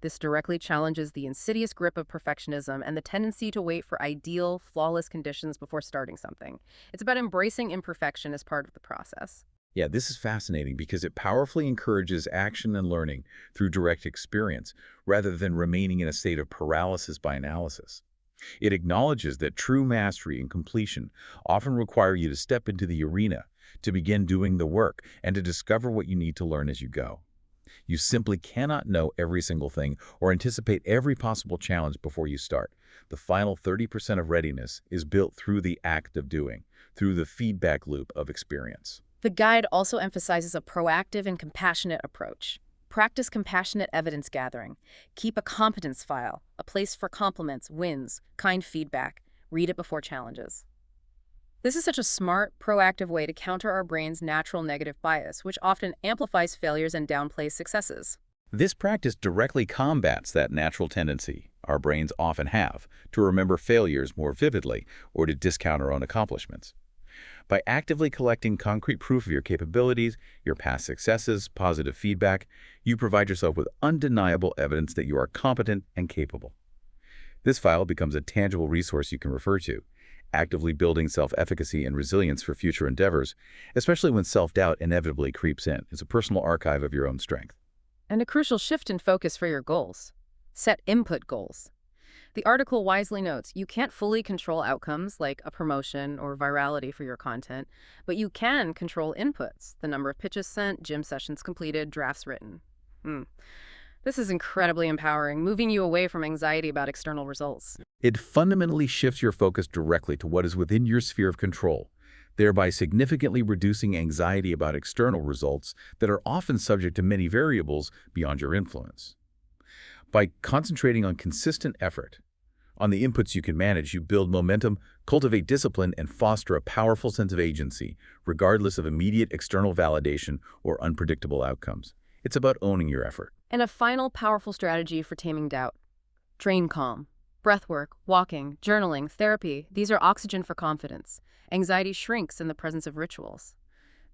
This directly challenges the insidious grip of perfectionism and the tendency to wait for ideal, flawless conditions before starting something. It's about embracing imperfection as part of the process. Yeah, this is fascinating because it powerfully encourages action and learning through direct experience rather than remaining in a state of paralysis by analysis. It acknowledges that true mastery and completion often require you to step into the arena, to begin doing the work, and to discover what you need to learn as you go. You simply cannot know every single thing or anticipate every possible challenge before you start. The final 30% of readiness is built through the act of doing, through the feedback loop of experience. The guide also emphasizes a proactive and compassionate approach. Practice compassionate evidence gathering. Keep a competence file, a place for compliments, wins, kind feedback. Read it before challenges. This is such a smart, proactive way to counter our brain's natural negative bias, which often amplifies failures and downplays successes. This practice directly combats that natural tendency our brains often have to remember failures more vividly or to discount our own accomplishments. By actively collecting concrete proof of your capabilities, your past successes, positive feedback, you provide yourself with undeniable evidence that you are competent and capable. This file becomes a tangible resource you can refer to, actively building self-efficacy and resilience for future endeavors, especially when self-doubt inevitably creeps in. It's a personal archive of your own strength. And a crucial shift in focus for your goals. Set input goals. The article wisely notes you can't fully control outcomes like a promotion or virality for your content, but you can control inputs, the number of pitches sent, gym sessions completed, drafts written. This is incredibly empowering, moving you away from anxiety about external results. It fundamentally shifts your focus directly to what is within your sphere of control, thereby significantly reducing anxiety about external results that are often subject to many variables beyond your influence. By concentrating on consistent effort, on the inputs you can manage, you build momentum, cultivate discipline, and foster a powerful sense of agency, regardless of immediate external validation or unpredictable outcomes. It's about owning your effort. And a final powerful strategy for taming doubt. Drain calm. Breathwork, walking, journaling, therapy, these are oxygen for confidence. Anxiety shrinks in the presence of rituals.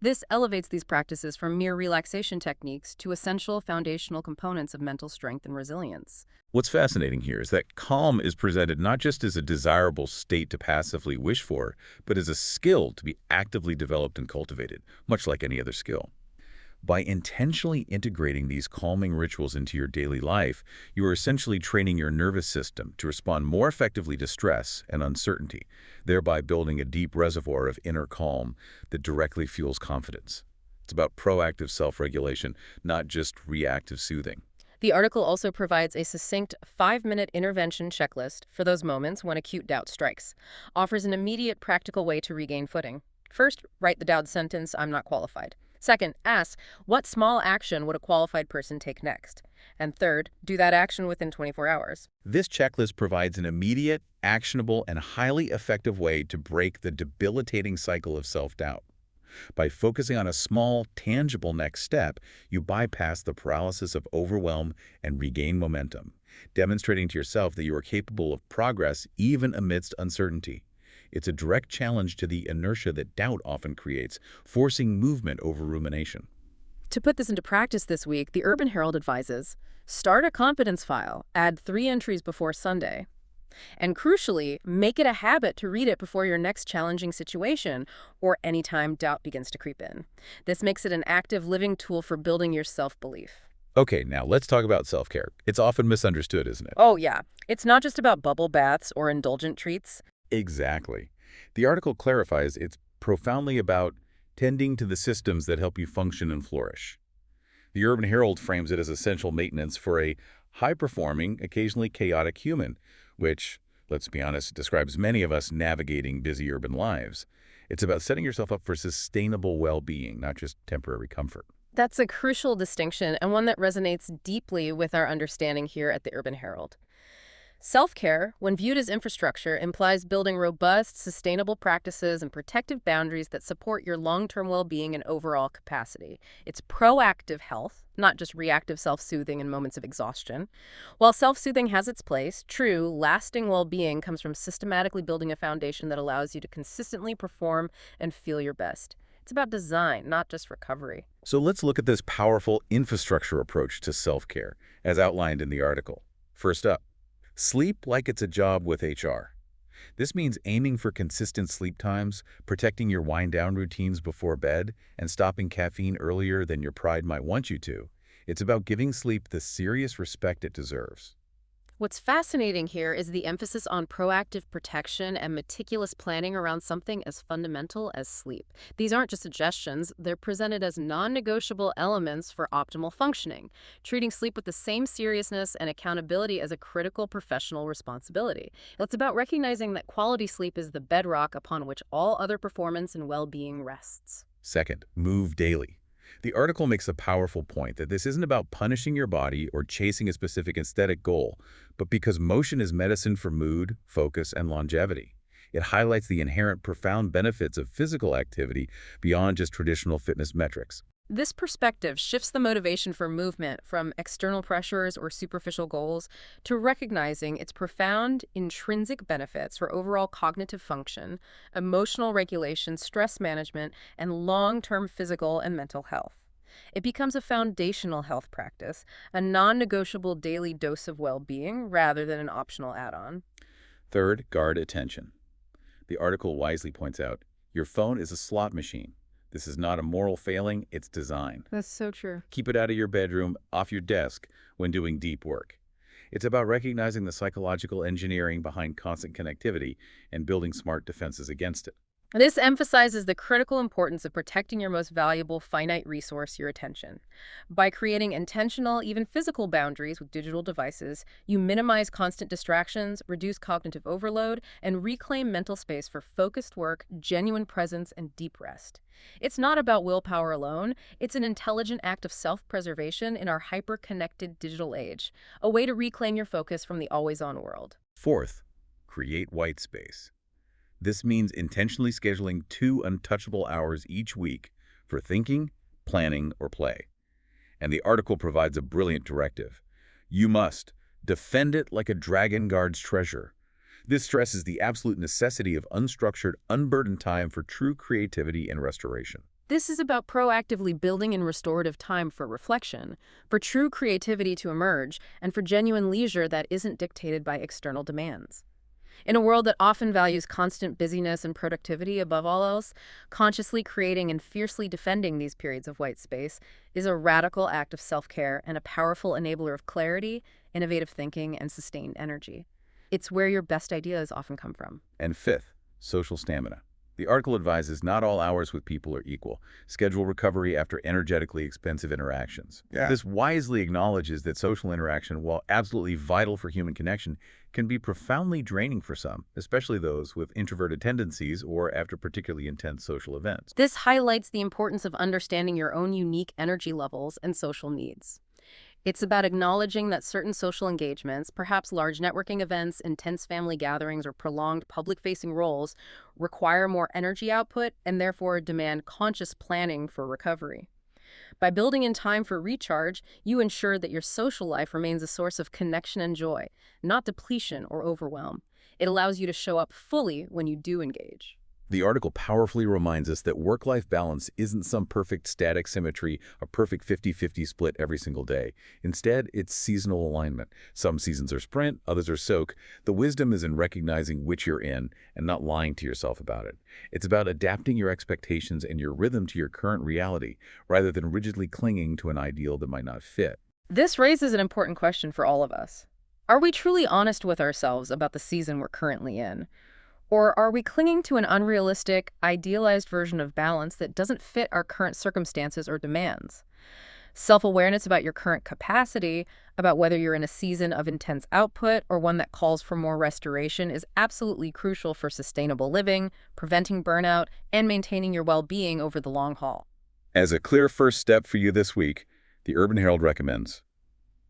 This elevates these practices from mere relaxation techniques to essential foundational components of mental strength and resilience. What's fascinating here is that calm is presented not just as a desirable state to passively wish for, but as a skill to be actively developed and cultivated, much like any other skill. By intentionally integrating these calming rituals into your daily life, you are essentially training your nervous system to respond more effectively to stress and uncertainty, thereby building a deep reservoir of inner calm that directly fuels confidence. It's about proactive self-regulation, not just reactive soothing. The article also provides a succinct 5-minute intervention checklist for those moments when acute doubt strikes, offers an immediate practical way to regain footing. First, write the doubt sentence, "I'm not qualified." Second, ask, what small action would a qualified person take next? And third, do that action within 24 hours. This checklist provides an immediate, actionable, and highly effective way to break the debilitating cycle of self-doubt. By focusing on a small, tangible next step, you bypass the paralysis of overwhelm and regain momentum, demonstrating to yourself that you are capable of progress even amidst uncertainty. It's a direct challenge to the inertia that doubt often creates, forcing movement over rumination. To put this into practice this week, the Urban Herald advises, start a confidence file, add 3 entries before Sunday. And crucially, make it a habit to read it before your next challenging situation or anytime doubt begins to creep in. This makes it an active living tool for building your self-belief. Okay, now let's talk about self-care. It's often misunderstood, isn't it? Oh yeah, it's not just about bubble baths or indulgent treats. Exactly. The article clarifies it's profoundly about tending to the systems that help you function and flourish. The Urban Herald frames it as essential maintenance for a high-performing, occasionally chaotic human, which, let's be honest, describes many of us navigating busy urban lives. It's about setting yourself up for sustainable well-being, not just temporary comfort. That's a crucial distinction and one that resonates deeply with our understanding here at the Urban Herald. Self-care, when viewed as infrastructure, implies building robust, sustainable practices and protective boundaries that support your long-term well-being and overall capacity. It's proactive health, not just reactive self-soothing in moments of exhaustion. While self-soothing has its place, true, lasting well-being comes from systematically building a foundation that allows you to consistently perform and feel your best. It's about design, not just recovery. So let's look at this powerful infrastructure approach to self-care, as outlined in the article. First up, sleep like it's a job with HR. This means aiming for consistent sleep times, protecting your wind-down routines before bed, and stopping caffeine earlier than your pride might want you to. It's about giving sleep the serious respect it deserves. What's fascinating here is the emphasis on proactive protection and meticulous planning around something as fundamental as sleep. These aren't just suggestions, they're presented as non-negotiable elements for optimal functioning, treating sleep with the same seriousness and accountability as a critical professional responsibility. It's about recognizing that quality sleep is the bedrock upon which all other performance and well-being rests. Second, move daily. The article makes a powerful point that this isn't about punishing your body or chasing a specific aesthetic goal, but because motion is medicine for mood, focus, and longevity. It highlights the inherent profound benefits of physical activity beyond just traditional fitness metrics. This perspective shifts the motivation for movement from external pressures or superficial goals to recognizing its profound intrinsic benefits for overall cognitive function, emotional regulation, stress management, and long-term physical and mental health. It becomes a foundational health practice, a non-negotiable daily dose of well-being rather than an optional add-on. Third, guard attention. The article wisely points out, your phone is a slot machine. This is not a moral failing, it's design. That's so true. Keep it out of your bedroom, off your desk, when doing deep work. It's about recognizing the psychological engineering behind constant connectivity and building smart defenses against it. This emphasizes the critical importance of protecting your most valuable finite resource, your attention. By creating intentional, even physical boundaries with digital devices, you minimize constant distractions, reduce cognitive overload, and reclaim mental space for focused work, genuine presence, and deep rest. It's not about willpower alone, it's an intelligent act of self-preservation in our hyper-connected digital age, a way to reclaim your focus from the always-on world. Fourth, create white space. This means intentionally scheduling 2 untouchable hours each week for thinking, planning, or play. And the article provides a brilliant directive. You must defend it like a dragon guards treasure. This stresses the absolute necessity of unstructured, unburdened time for true creativity and restoration. This is about proactively building in restorative time for reflection, for true creativity to emerge, and for genuine leisure that isn't dictated by external demands. In a world that often values constant busyness and productivity above all else, consciously creating and fiercely defending these periods of white space is a radical act of self-care and a powerful enabler of clarity, innovative thinking, and sustained energy. It's where your best ideas often come from. And fifth, social stamina. The article advises not all hours with people are equal. Schedule recovery after energetically expensive interactions. Yeah. This wisely acknowledges that social interaction, while absolutely vital for human connection, can be profoundly draining for some, especially those with introverted tendencies or after particularly intense social events. This highlights the importance of understanding your own unique energy levels and social needs. It's about acknowledging that certain social engagements, perhaps large networking events, intense family gatherings, or prolonged public-facing roles, require more energy output and therefore demand conscious planning for recovery. By building in time for recharge, you ensure that your social life remains a source of connection and joy, not depletion or overwhelm. It allows you to show up fully when you do engage. The article powerfully reminds us that work-life balance isn't some perfect static symmetry, a perfect 50-50 split every single day. Instead, it's seasonal alignment. Some seasons are sprint, others are soak. The wisdom is in recognizing which you're in and not lying to yourself about it. It's about adapting your expectations and your rhythm to your current reality, rather than rigidly clinging to an ideal that might not fit. This raises an important question for all of us. Are we truly honest with ourselves about the season we're currently in? Or are we clinging to an unrealistic, idealized version of balance that doesn't fit our current circumstances or demands? Self-awareness about your current capacity, about whether you're in a season of intense output or one that calls for more restoration, is absolutely crucial for sustainable living, preventing burnout, and maintaining your well-being over the long haul. As a clear first step for you this week, the Urban Herald recommends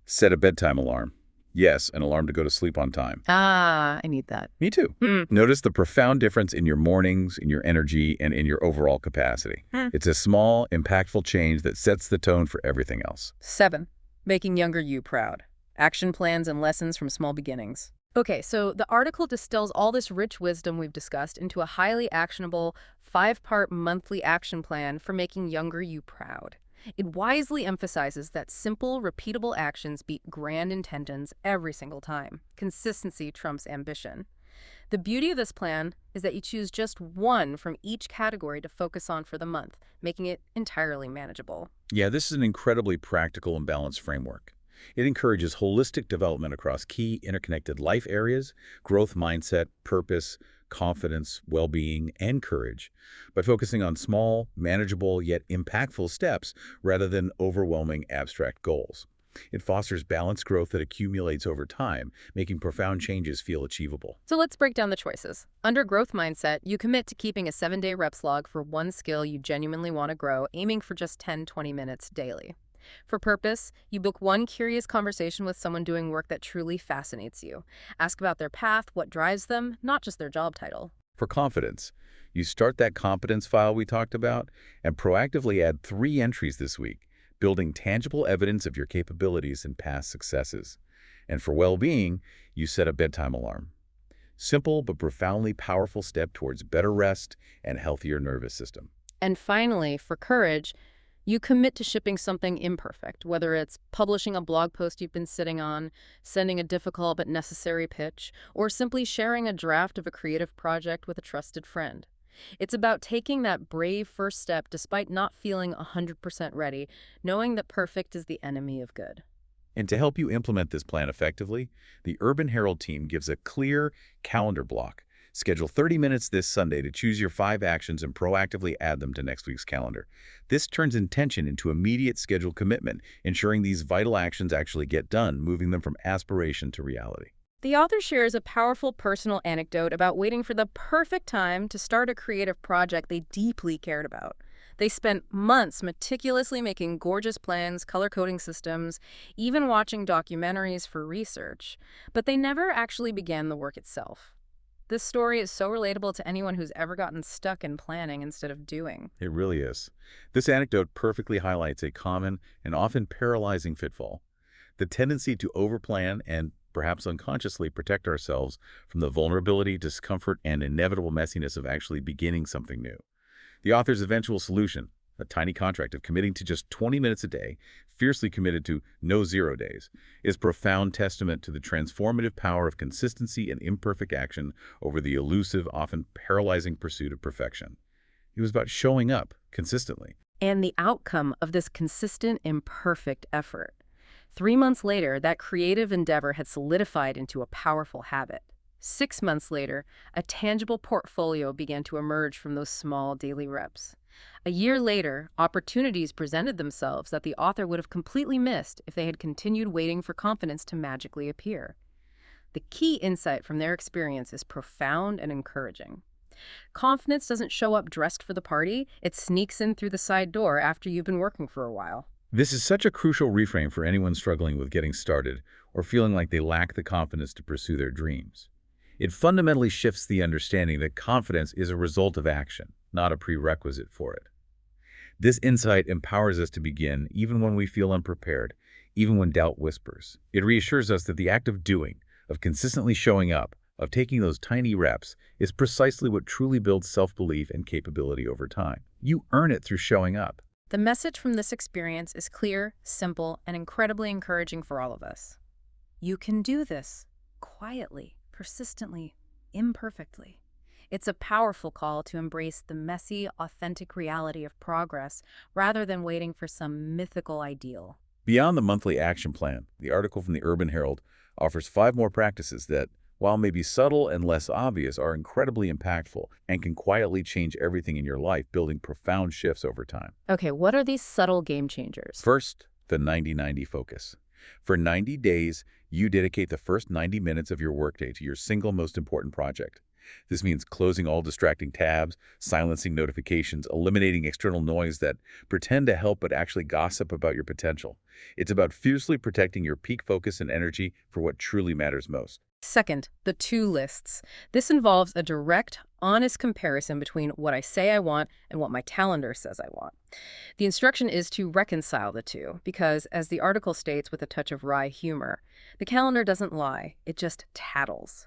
set a bedtime alarm. Yes, an alarm to go to sleep on time. Ah, I need that. Me too. Notice the profound difference in your mornings, in your energy, and in your overall capacity. It's a small, impactful change that sets the tone for everything else. 7. Making younger you proud. Action plans and lessons from small beginnings. Okay, so the article distills all this rich wisdom we've discussed into a highly actionable 5-part monthly action plan for making younger you proud. It wisely emphasizes that simple, repeatable actions beat grand intentions every single time. Consistency trumps ambition. The beauty of this plan is that you choose just one from each category to focus on for the month, making it entirely manageable. Yeah, this is an incredibly practical and balanced framework. It encourages holistic development across key interconnected life areas, growth mindset, purpose, confidence, well-being, and courage by focusing on small, manageable, yet impactful steps rather than overwhelming abstract goals. It fosters balanced growth that accumulates over time, making profound changes feel achievable. So let's break down the choices. Under growth mindset, you commit to keeping a 7-day reps log for one skill you genuinely want to grow, aiming for just 10-20 minutes daily. For purpose, you book one curious conversation with someone doing work that truly fascinates you. Ask about their path, what drives them, not just their job title. For confidence, you start that competence file we talked about and proactively add 3 entries this week, building tangible evidence of your capabilities and past successes. And for well-being, you set a bedtime alarm. Simple but profoundly powerful step towards better rest and healthier nervous system. And finally, for courage, you commit to shipping something imperfect, whether it's publishing a blog post you've been sitting on, sending a difficult but necessary pitch, or simply sharing a draft of a creative project with a trusted friend. It's about taking that brave first step despite not feeling 100% ready, knowing that perfect is the enemy of good. And to help you implement this plan effectively, the Urban Herald team gives a clear calendar block. Schedule 30 minutes this Sunday to choose your 5 actions and proactively add them to next week's calendar. This turns intention into immediate scheduled commitment, ensuring these vital actions actually get done, moving them from aspiration to reality. The author shares a powerful personal anecdote about waiting for the perfect time to start a creative project they deeply cared about. They spent months meticulously making gorgeous plans, color-coding systems, even watching documentaries for research, but they never actually began the work itself. This story is so relatable to anyone who's ever gotten stuck in planning instead of doing. It really is. This anecdote perfectly highlights a common and often paralyzing pitfall: the tendency to overplan and, perhaps unconsciously, protect ourselves from the vulnerability, discomfort, and inevitable messiness of actually beginning something new. The author's eventual solution: a tiny contract of committing to just 20 minutes a day, fiercely committed to no 0 days, is profound testament to the transformative power of consistency and imperfect action over the elusive, often paralyzing pursuit of perfection. It was about showing up consistently. And the outcome of this consistent, imperfect effort. 3 months later, that creative endeavor had solidified into a powerful habit. 6 months later, a tangible portfolio began to emerge from those small daily reps. A year later, opportunities presented themselves that the author would have completely missed if they had continued waiting for confidence to magically appear. The key insight from their experience is profound and encouraging. Confidence doesn't show up dressed for the party, it sneaks in through the side door after you've been working for a while. This is such a crucial reframe for anyone struggling with getting started or feeling like they lack the confidence to pursue their dreams. It fundamentally shifts the understanding that confidence is a result of action, not a prerequisite for it. This insight empowers us to begin even when we feel unprepared, even when doubt whispers. It reassures us that the act of doing, of consistently showing up, of taking those tiny reps, is precisely what truly builds self-belief and capability over time. You earn it through showing up. The message from this experience is clear, simple, and incredibly encouraging for all of us. You can do this quietly, persistently, imperfectly. It's a powerful call to embrace the messy, authentic reality of progress rather than waiting for some mythical ideal. Beyond the monthly action plan, the article from the Urban Herald offers 5 more practices that, while maybe subtle and less obvious, are incredibly impactful and can quietly change everything in your life, building profound shifts over time. Okay, what are these subtle game changers? First, the 90-90 focus. For 90 days, you dedicate the first 90 minutes of your workday to your single most important project. This means closing all distracting tabs, silencing notifications, eliminating external noise that pretend to help but actually gossip about your potential. It's about fiercely protecting your peak focus and energy for what truly matters most. Second, the to lists. This involves a direct, honest comparison between what I say I want and what my calendar says I want. The instruction is to reconcile the two, because, as the article states with a touch of wry humor, the calendar doesn't lie, it just tattles.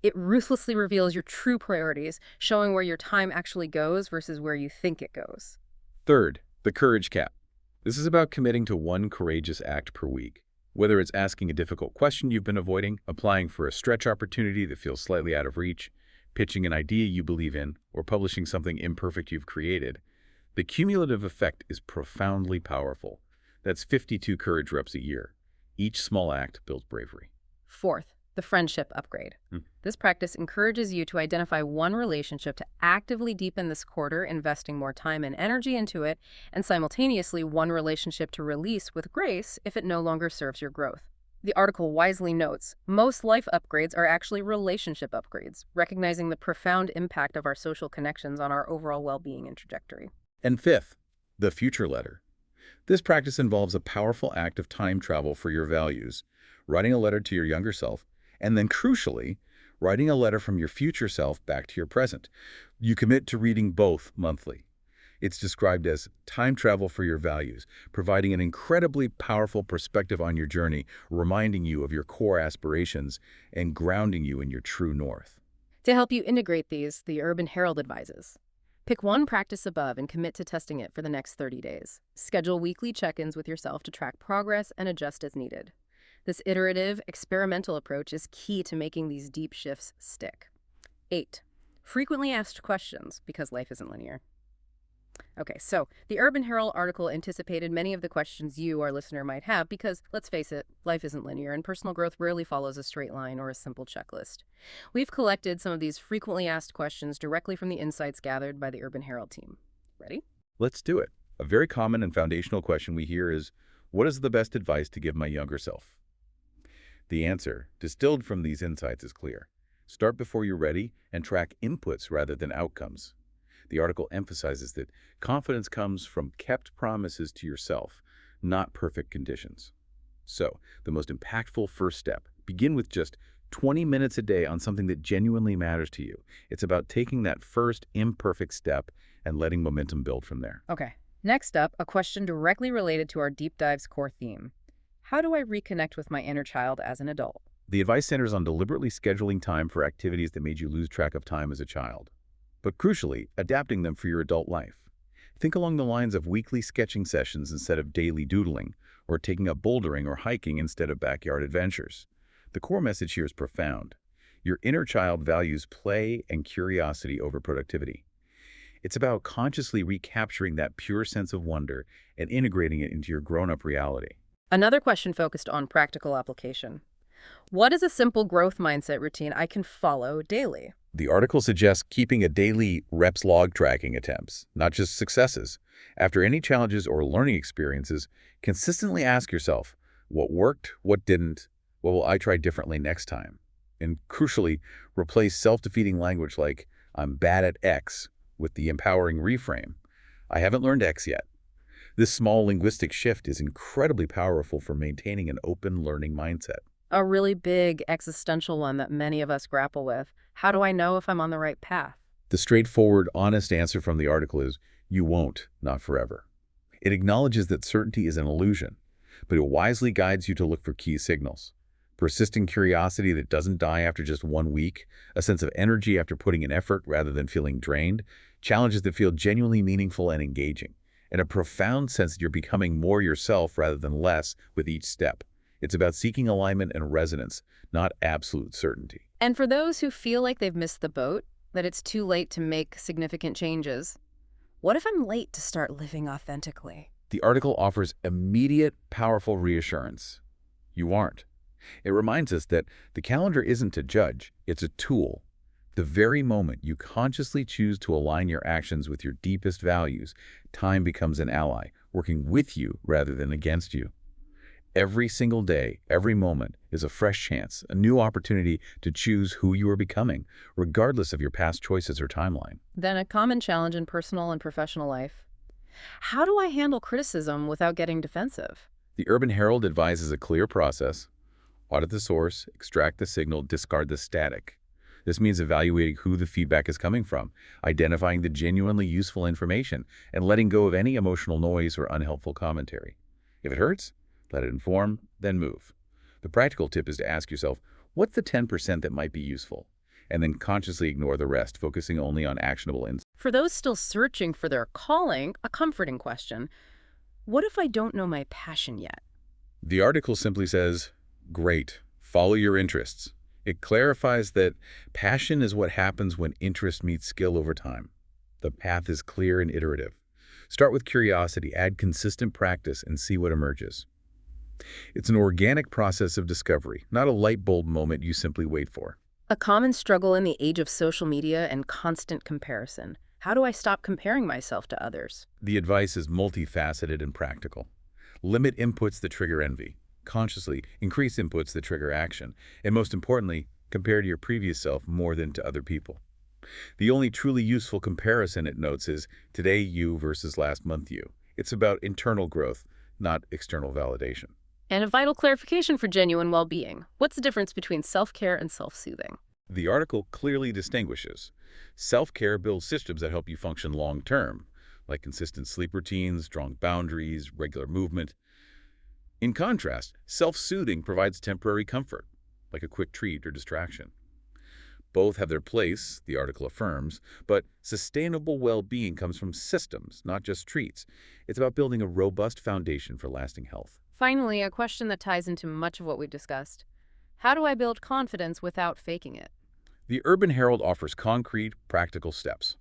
It ruthlessly reveals your true priorities, showing where your time actually goes versus where you think it goes. Third, the courage cap. This is about committing to one courageous act per week. Whether it's asking a difficult question you've been avoiding, applying for a stretch opportunity that feels slightly out of reach, pitching an idea you believe in, or publishing something imperfect you've created, the cumulative effect is profoundly powerful. That's 52 courage reps a year. Each small act builds bravery. Fourth, the friendship upgrade. This practice encourages you to identify one relationship to actively deepen this quarter, investing more time and energy into it, and simultaneously one relationship to release with grace if it no longer serves your growth. The article wisely notes, most life upgrades are actually relationship upgrades, recognizing the profound impact of our social connections on our overall well-being and trajectory. And fifth, the future letter. This practice involves a powerful act of time travel for your values, writing a letter to your younger self, and then, crucially, writing a letter from your future self back to your present. You commit to reading both monthly. It's described as time travel for your values, providing an incredibly powerful perspective on your journey, reminding you of your core aspirations and grounding you in your true north. To help you integrate these, the Urban Herald advises. Pick one practice above and commit to testing it for the next 30 days. Schedule weekly check-ins with yourself to track progress and adjust as needed. This iterative, experimental approach is key to making these deep shifts stick. 8. Frequently asked questions, because life isn't linear. Okay, so the Urban Herald article anticipated many of the questions you, our listener, might have because, let's face it, life isn't linear and personal growth rarely follows a straight line or a simple checklist. We've collected some of these frequently asked questions directly from the insights gathered by the Urban Herald team. Ready? Let's do it. A very common and foundational question we hear is, what is the best advice to give my younger self? The answer, distilled from these insights, is clear. Start before you're ready and track inputs rather than outcomes. The article emphasizes that confidence comes from kept promises to yourself, not perfect conditions. So, the most impactful first step, begin with just 20 minutes a day on something that genuinely matters to you. It's about taking that first imperfect step and letting momentum build from there. Okay. Next up, a question directly related to our deep dive's core theme. How do I reconnect with my inner child as an adult? The advice centers on deliberately scheduling time for activities that made you lose track of time as a child, but crucially, adapting them for your adult life. Think along the lines of weekly sketching sessions instead of daily doodling, or taking up bouldering or hiking instead of backyard adventures. The core message here is profound. Your inner child values play and curiosity over productivity. It's about consciously recapturing that pure sense of wonder and integrating it into your grown-up reality. Another question focused on practical application. What is a simple growth mindset routine I can follow daily? The article suggests keeping a daily reps log tracking attempts, not just successes. After any challenges or learning experiences, consistently ask yourself, what worked, what didn't, what will I try differently next time? And crucially, replace self-defeating language like, I'm bad at X, with the empowering reframe, I haven't learned X yet. This small linguistic shift is incredibly powerful for maintaining an open learning mindset. A really big existential one that many of us grapple with. How do I know if I'm on the right path? The straightforward, honest answer from the article is, you won't, not forever. It acknowledges that certainty is an illusion, but it wisely guides you to look for key signals. Persistent curiosity that doesn't die after just 1 week, a sense of energy after putting in effort rather than feeling drained, challenges that feel genuinely meaningful and engaging, and a profound sense that you're becoming more yourself rather than less with each step. It's about seeking alignment and resonance, not absolute certainty. And for those who feel like they've missed the boat, that it's too late to make significant changes, what if I'm late to start living authentically? The article offers immediate, powerful reassurance. You aren't. It reminds us that the calendar isn't a judge, it's a tool. The very moment you consciously choose to align your actions with your deepest values, time becomes an ally, working with you rather than against you. Every single day, every moment is a fresh chance, a new opportunity to choose who you are becoming, regardless of your past choices or timeline. Then a common challenge in personal and professional life. How do I handle criticism without getting defensive? The Urban Herald advises a clear process. Audit the source, extract the signal, discard the static. This means evaluating who the feedback is coming from, identifying the genuinely useful information, and letting go of any emotional noise or unhelpful commentary. If it hurts, let it inform, then move. The practical tip is to ask yourself, what's the 10% that might be useful? And then consciously ignore the rest, focusing only on actionable insights. For those still searching for their calling, a comforting question. What if I don't know my passion yet? The article simply says, great, follow your interests. It clarifies that passion is what happens when interest meets skill over time. The path is clear and iterative. Start with curiosity, add consistent practice, and see what emerges. It's an organic process of discovery, not a light bulb moment you simply wait for. A common struggle in the age of social media and constant comparison. How do I stop comparing myself to others? The advice is multifaceted and practical. Limit inputs that trigger envy. Consciously increase inputs that trigger action. And most importantly, compare to your previous self more than to other people. The only truly useful comparison, it notes, is today you versus last month you. It's about internal growth, not external validation. And a vital clarification for genuine well-being. What's the difference between self-care and self-soothing? The article clearly distinguishes. Self-care builds systems that help you function long-term, like consistent sleep routines, strong boundaries, regular movement. In contrast, self-soothing provides temporary comfort, like a quick treat or distraction. Both have their place, the article affirms, but sustainable well-being comes from systems, not just treats. It's about building a robust foundation for lasting health. Finally, a question that ties into much of what we've discussed. How do I build confidence without faking it? The Urban Herald offers concrete, practical steps.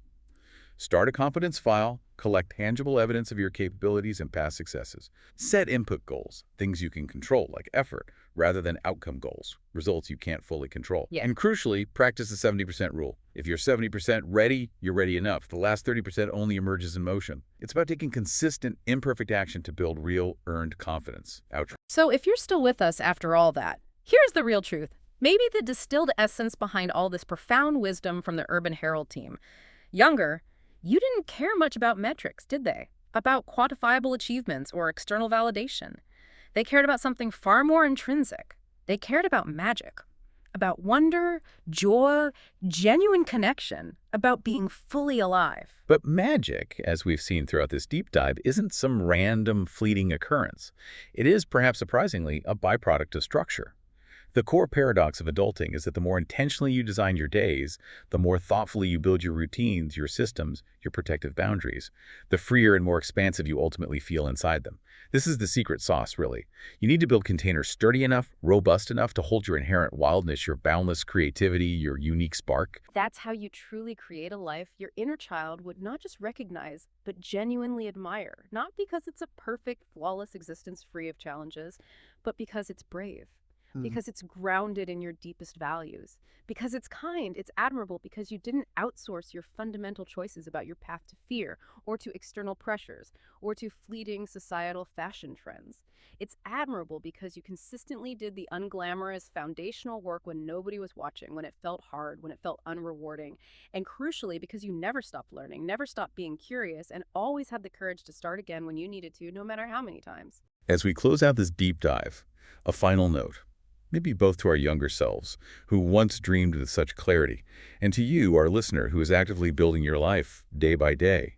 Start a confidence file, collect tangible evidence of your capabilities and past successes. Set input goals, things you can control, like effort, rather than outcome goals, results you can't fully control. Yeah. And crucially, practice the 70% rule. If you're 70% ready, you're ready enough. The last 30% only emerges in motion. It's about taking consistent, imperfect action to build real, earned confidence. Outro. So if you're still with us after all that, here's the real truth. Maybe the distilled essence behind all this profound wisdom from the Urban Herald team. Younger, you didn't care much about metrics, did they? About quantifiable achievements or external validation. They cared about something far more intrinsic. They cared about magic, about wonder, joy, genuine connection, about being fully alive. But magic, as we've seen throughout this deep dive, isn't some random, fleeting occurrence. It is, perhaps surprisingly, a byproduct of structure. The core paradox of adulting is that the more intentionally you design your days, the more thoughtfully you build your routines, your systems, your protective boundaries, the freer and more expansive you ultimately feel inside them. This is the secret sauce, really. You need to build containers sturdy enough, robust enough to hold your inherent wildness, your boundless creativity, your unique spark. That's how you truly create a life your inner child would not just recognize, but genuinely admire. Not because it's a perfect, flawless existence free of challenges, but because it's brave. Hmm. Because it's grounded in your deepest values. Because it's kind, it's admirable because you didn't outsource your fundamental choices about your path to fear, or to external pressures, or to fleeting societal fashion trends. It's admirable because you consistently did the unglamorous foundational work when nobody was watching, when it felt hard, when it felt unrewarding, and crucially because you never stopped learning, never stopped being curious, and always had the courage to start again when you needed to, no matter how many times. As we close out this deep dive, a final note. Maybe both to our younger selves, who once dreamed with such clarity, and to you, our listener, who is actively building your life day by day.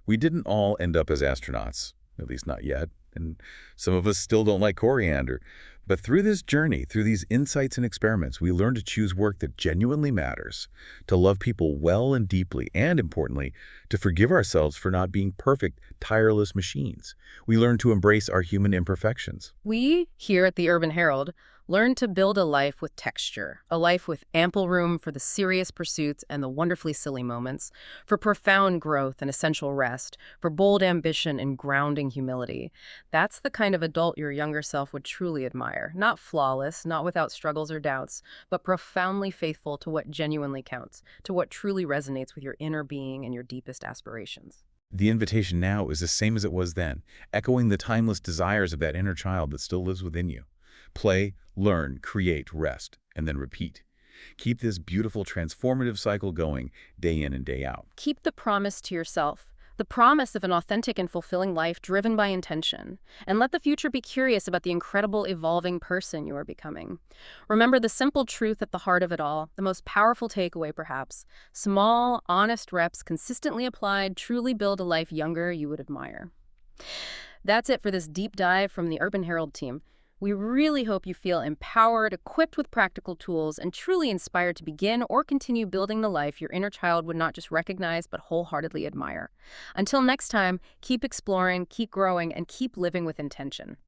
We didn't all end up as astronauts, at least not yet, and some of us still don't like coriander. But through this journey, through these insights and experiments, we learn to choose work that genuinely matters, to love people well and deeply, and importantly, to forgive ourselves for not being perfect, tireless machines. We learn to embrace our human imperfections. We, here at the Urban Herald, learn to build a life with texture, a life with ample room for the serious pursuits and the wonderfully silly moments, for profound growth and essential rest, for bold ambition and grounding humility. That's the kind of adult your younger self would truly admire. Not flawless, not without struggles or doubts, but profoundly faithful to what genuinely counts, to what truly resonates with your inner being and your deepest aspirations. The invitation now is the same as it was then, echoing the timeless desires of that inner child that still lives within you. Play, learn, create, rest, and then repeat. Keep this beautiful, transformative cycle going day in and day out. Keep the promise to yourself, the promise of an authentic and fulfilling life driven by intention, and let the future be curious about the incredible, evolving person you are becoming. Remember the simple truth at the heart of it all, the most powerful takeaway perhaps. Small, honest reps consistently applied truly build a life younger you would admire. That's it for this deep dive from the Urban Herald team. We really hope you feel empowered, equipped with practical tools, and truly inspired to begin or continue building the life your inner child would not just recognize but wholeheartedly admire. Until next time, keep exploring, keep growing, and keep living with intention.